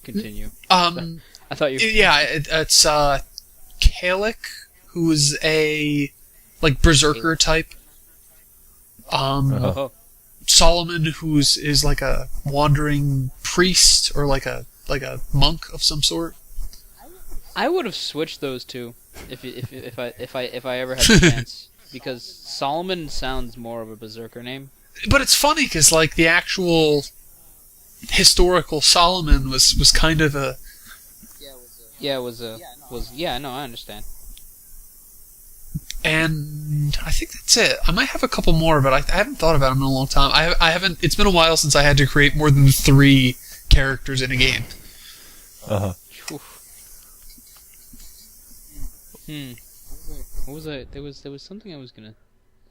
Continue. I thought you. Yeah, it's Kalik, who is a like berserker type. Solomon, is like a wandering priest or like a monk of some sort. I would have switched those two if I ever had the chance, because Solomon sounds more of a berserker name. But it's funny because like the actual historical Solomon was kind of a no, I understand. And I think that's it. I might have a couple more, but I haven't thought about them in a long time. I haven't. It's been a while since I had to create more than 3 characters in a game. What was I? There was something I was gonna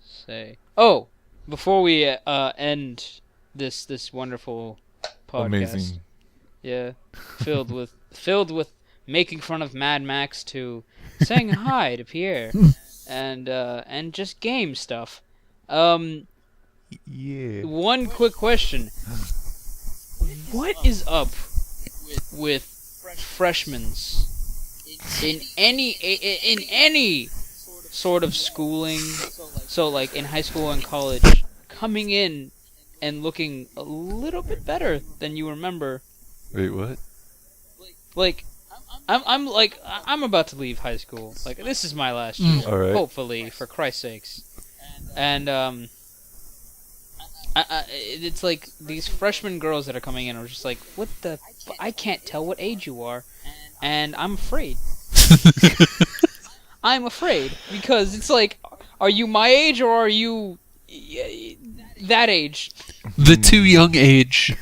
say. Oh, before we end this wonderful podcast. Amazing. Yeah, filled with making fun of Mad Max to saying hi to Pierre and just game stuff. Yeah. One quick question: what is up with freshmen's in any sort of schooling? So like in high school and college, coming in and looking a little bit better than you remember. Wait, what? Like, I'm about to leave high school. Like, this is my last year. All right. Hopefully, for Christ's sakes. And it's like these freshman girls that are coming in are just like, what the? I can't tell what age you are, and I'm afraid. I'm afraid because it's like, are you my age or are you that age? The too young age.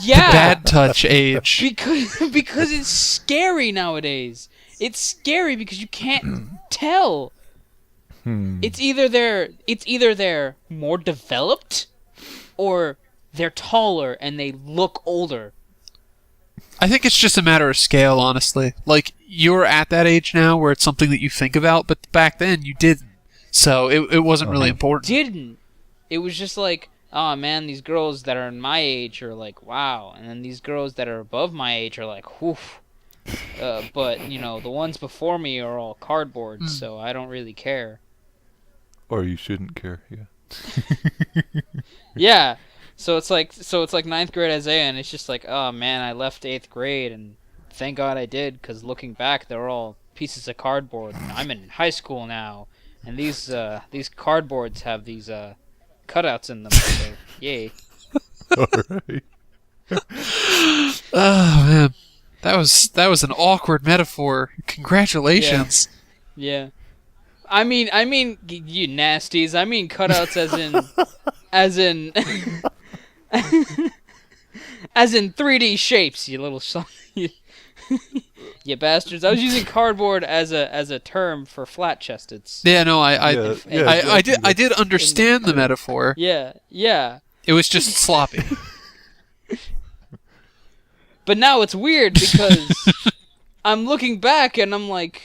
Yeah. The bad touch age. Because it's scary nowadays. It's scary because you can't tell. Hmm. It's either they're more developed, or they're taller and they look older. I think it's just a matter of scale, honestly. Like, you're at that age now where it's something that you think about, but back then you didn't. So it wasn't really important. Didn't. It was just like, oh man, these girls that are in my age are like, wow, and then these girls that are above my age are like, whew. But the ones before me are all cardboard, so I don't really care. Or you shouldn't care. Yeah. Yeah. So it's like ninth grade Isaiah, and it's just like, oh man, I left 8th grade, and thank God I did, because looking back, they're all pieces of cardboard. And I'm in high school now, and these cardboards have these cutouts in them. So, yay! Alright. Oh man, that was an awkward metaphor. Congratulations. Yeah. I mean, you nasties. I mean cutouts as in as in 3D shapes. You little you bastards. I was using cardboard as a term for flat-chesteds. Yeah, no, I did exactly. understand the metaphor. Yeah. It was just sloppy. But now it's weird because I'm looking back and I'm like,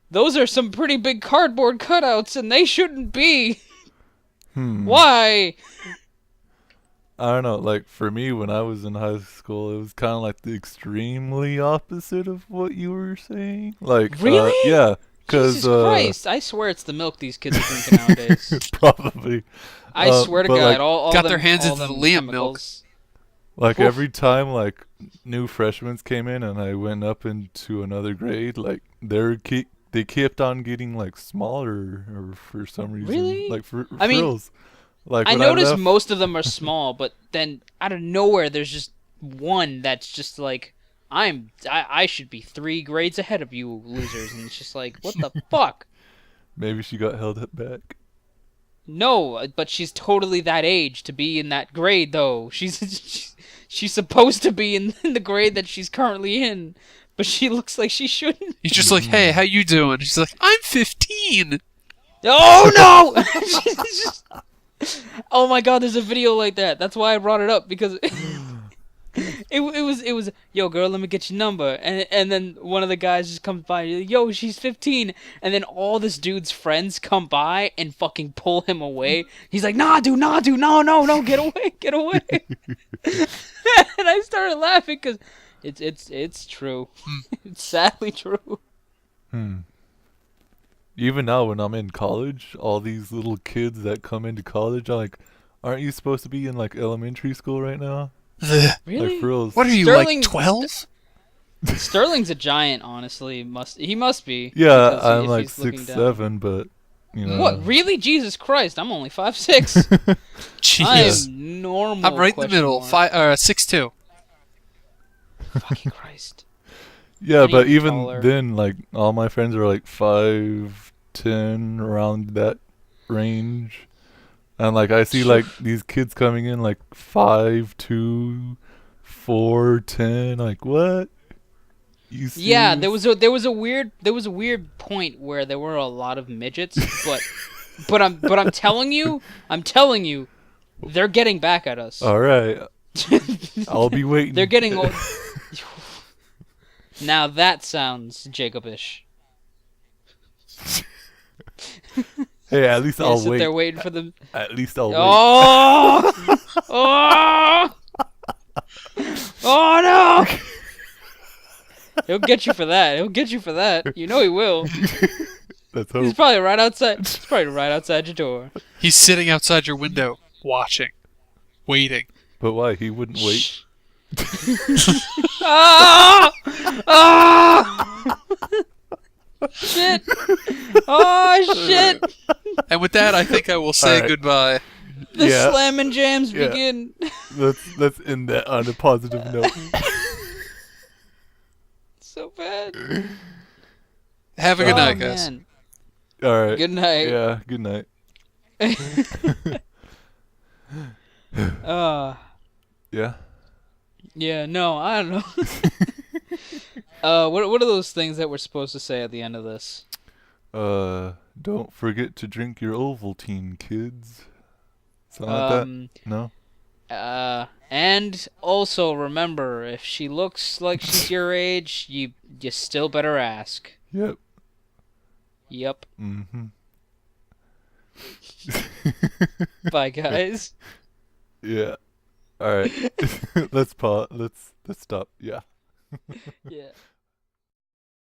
those are some pretty big cardboard cutouts, and they shouldn't be. Why? I don't know. Like, for me, when I was in high school, it was kind of like the extremely opposite of what you were saying. Like, Really? Yeah. Cause, Jesus Christ! I swear it's the milk these kids are drinking nowadays. Probably. I swear to but, God, like, all got them, their hands all into the them Liam chemicals. Like, Oof. every time, like, new freshmen came in and I went up into another grade, like, they kept on getting, like, smaller or for some reason. Really? Like, for I mean, frills. Like, I when noticed left, most of them are small, but then out of nowhere, there's just one that's just like, I should be 3 grades ahead of you losers, and it's just like, what the fuck? maybe she got held back. No, but she's totally that age to be in that grade, though. She's supposed to be in the grade that she's currently in, but she looks like she shouldn't. He's just like, hey, how you doing? She's like, I'm 15. Oh no! Oh my God, there's a video like that. That's why I brought it up, because it was yo girl, let me get your number, and then one of the guys just comes by, yo, she's 15, and then all this dude's friends come by and fucking pull him away. He's like, nah dude, no, get away. And I started laughing because it's true. It's sadly true. Even now, when I'm in college, all these little kids that come into college, I'm like, aren't you supposed to be in, like, elementary school right now? Really? Like, for reals. What are you, Sterling- like 12? Sterling's a giant, honestly. He must be. Yeah, because I'm if like he's looking down. 6'7", but, you know. What? Really? Jesus Christ! I'm only 5'6". I Jeez. am normal. I'm right in the middle. 6'2". Fucking Christ. Yeah, Not but even even taller. then, like, all my friends are like 5'10", around that range. And, like, I see, like, these kids coming in, like, 5'2", 4'10", like, what? You Yeah, serious? there was a weird point where there were a lot of midgets, but I'm telling you, they're getting back at us. All right. I'll be waiting. They're getting old. Now that sounds Jacobish. Hey, at least I'll Sit wait. there waiting for them. At least I'll wait. Oh! Oh! Oh no! He'll get you for that. You know he will. Let's He's hope. probably right outside your door. He's sitting outside your window, watching, waiting. But why? He wouldn't wait. Ah! Ah! Shit! Oh shit! And with that, I think I will say Alright. goodbye. The Yeah. slam and jams Yeah. begin. Let's end that on a positive note. So bad. Have a good Oh, night, guys. man. All right. Good night. Yeah. Good night. Uh, Yeah. yeah, no, I don't know. What are those things that we're supposed to say at the end of this? Don't forget to drink your Ovaltine, kids. Something like that? No? And also remember, if she looks like she's your age, you still better ask. Yep. Yep. Mm-hmm. Bye, guys. Yeah. All right. Let's pause. Let's stop. Yeah. Yeah.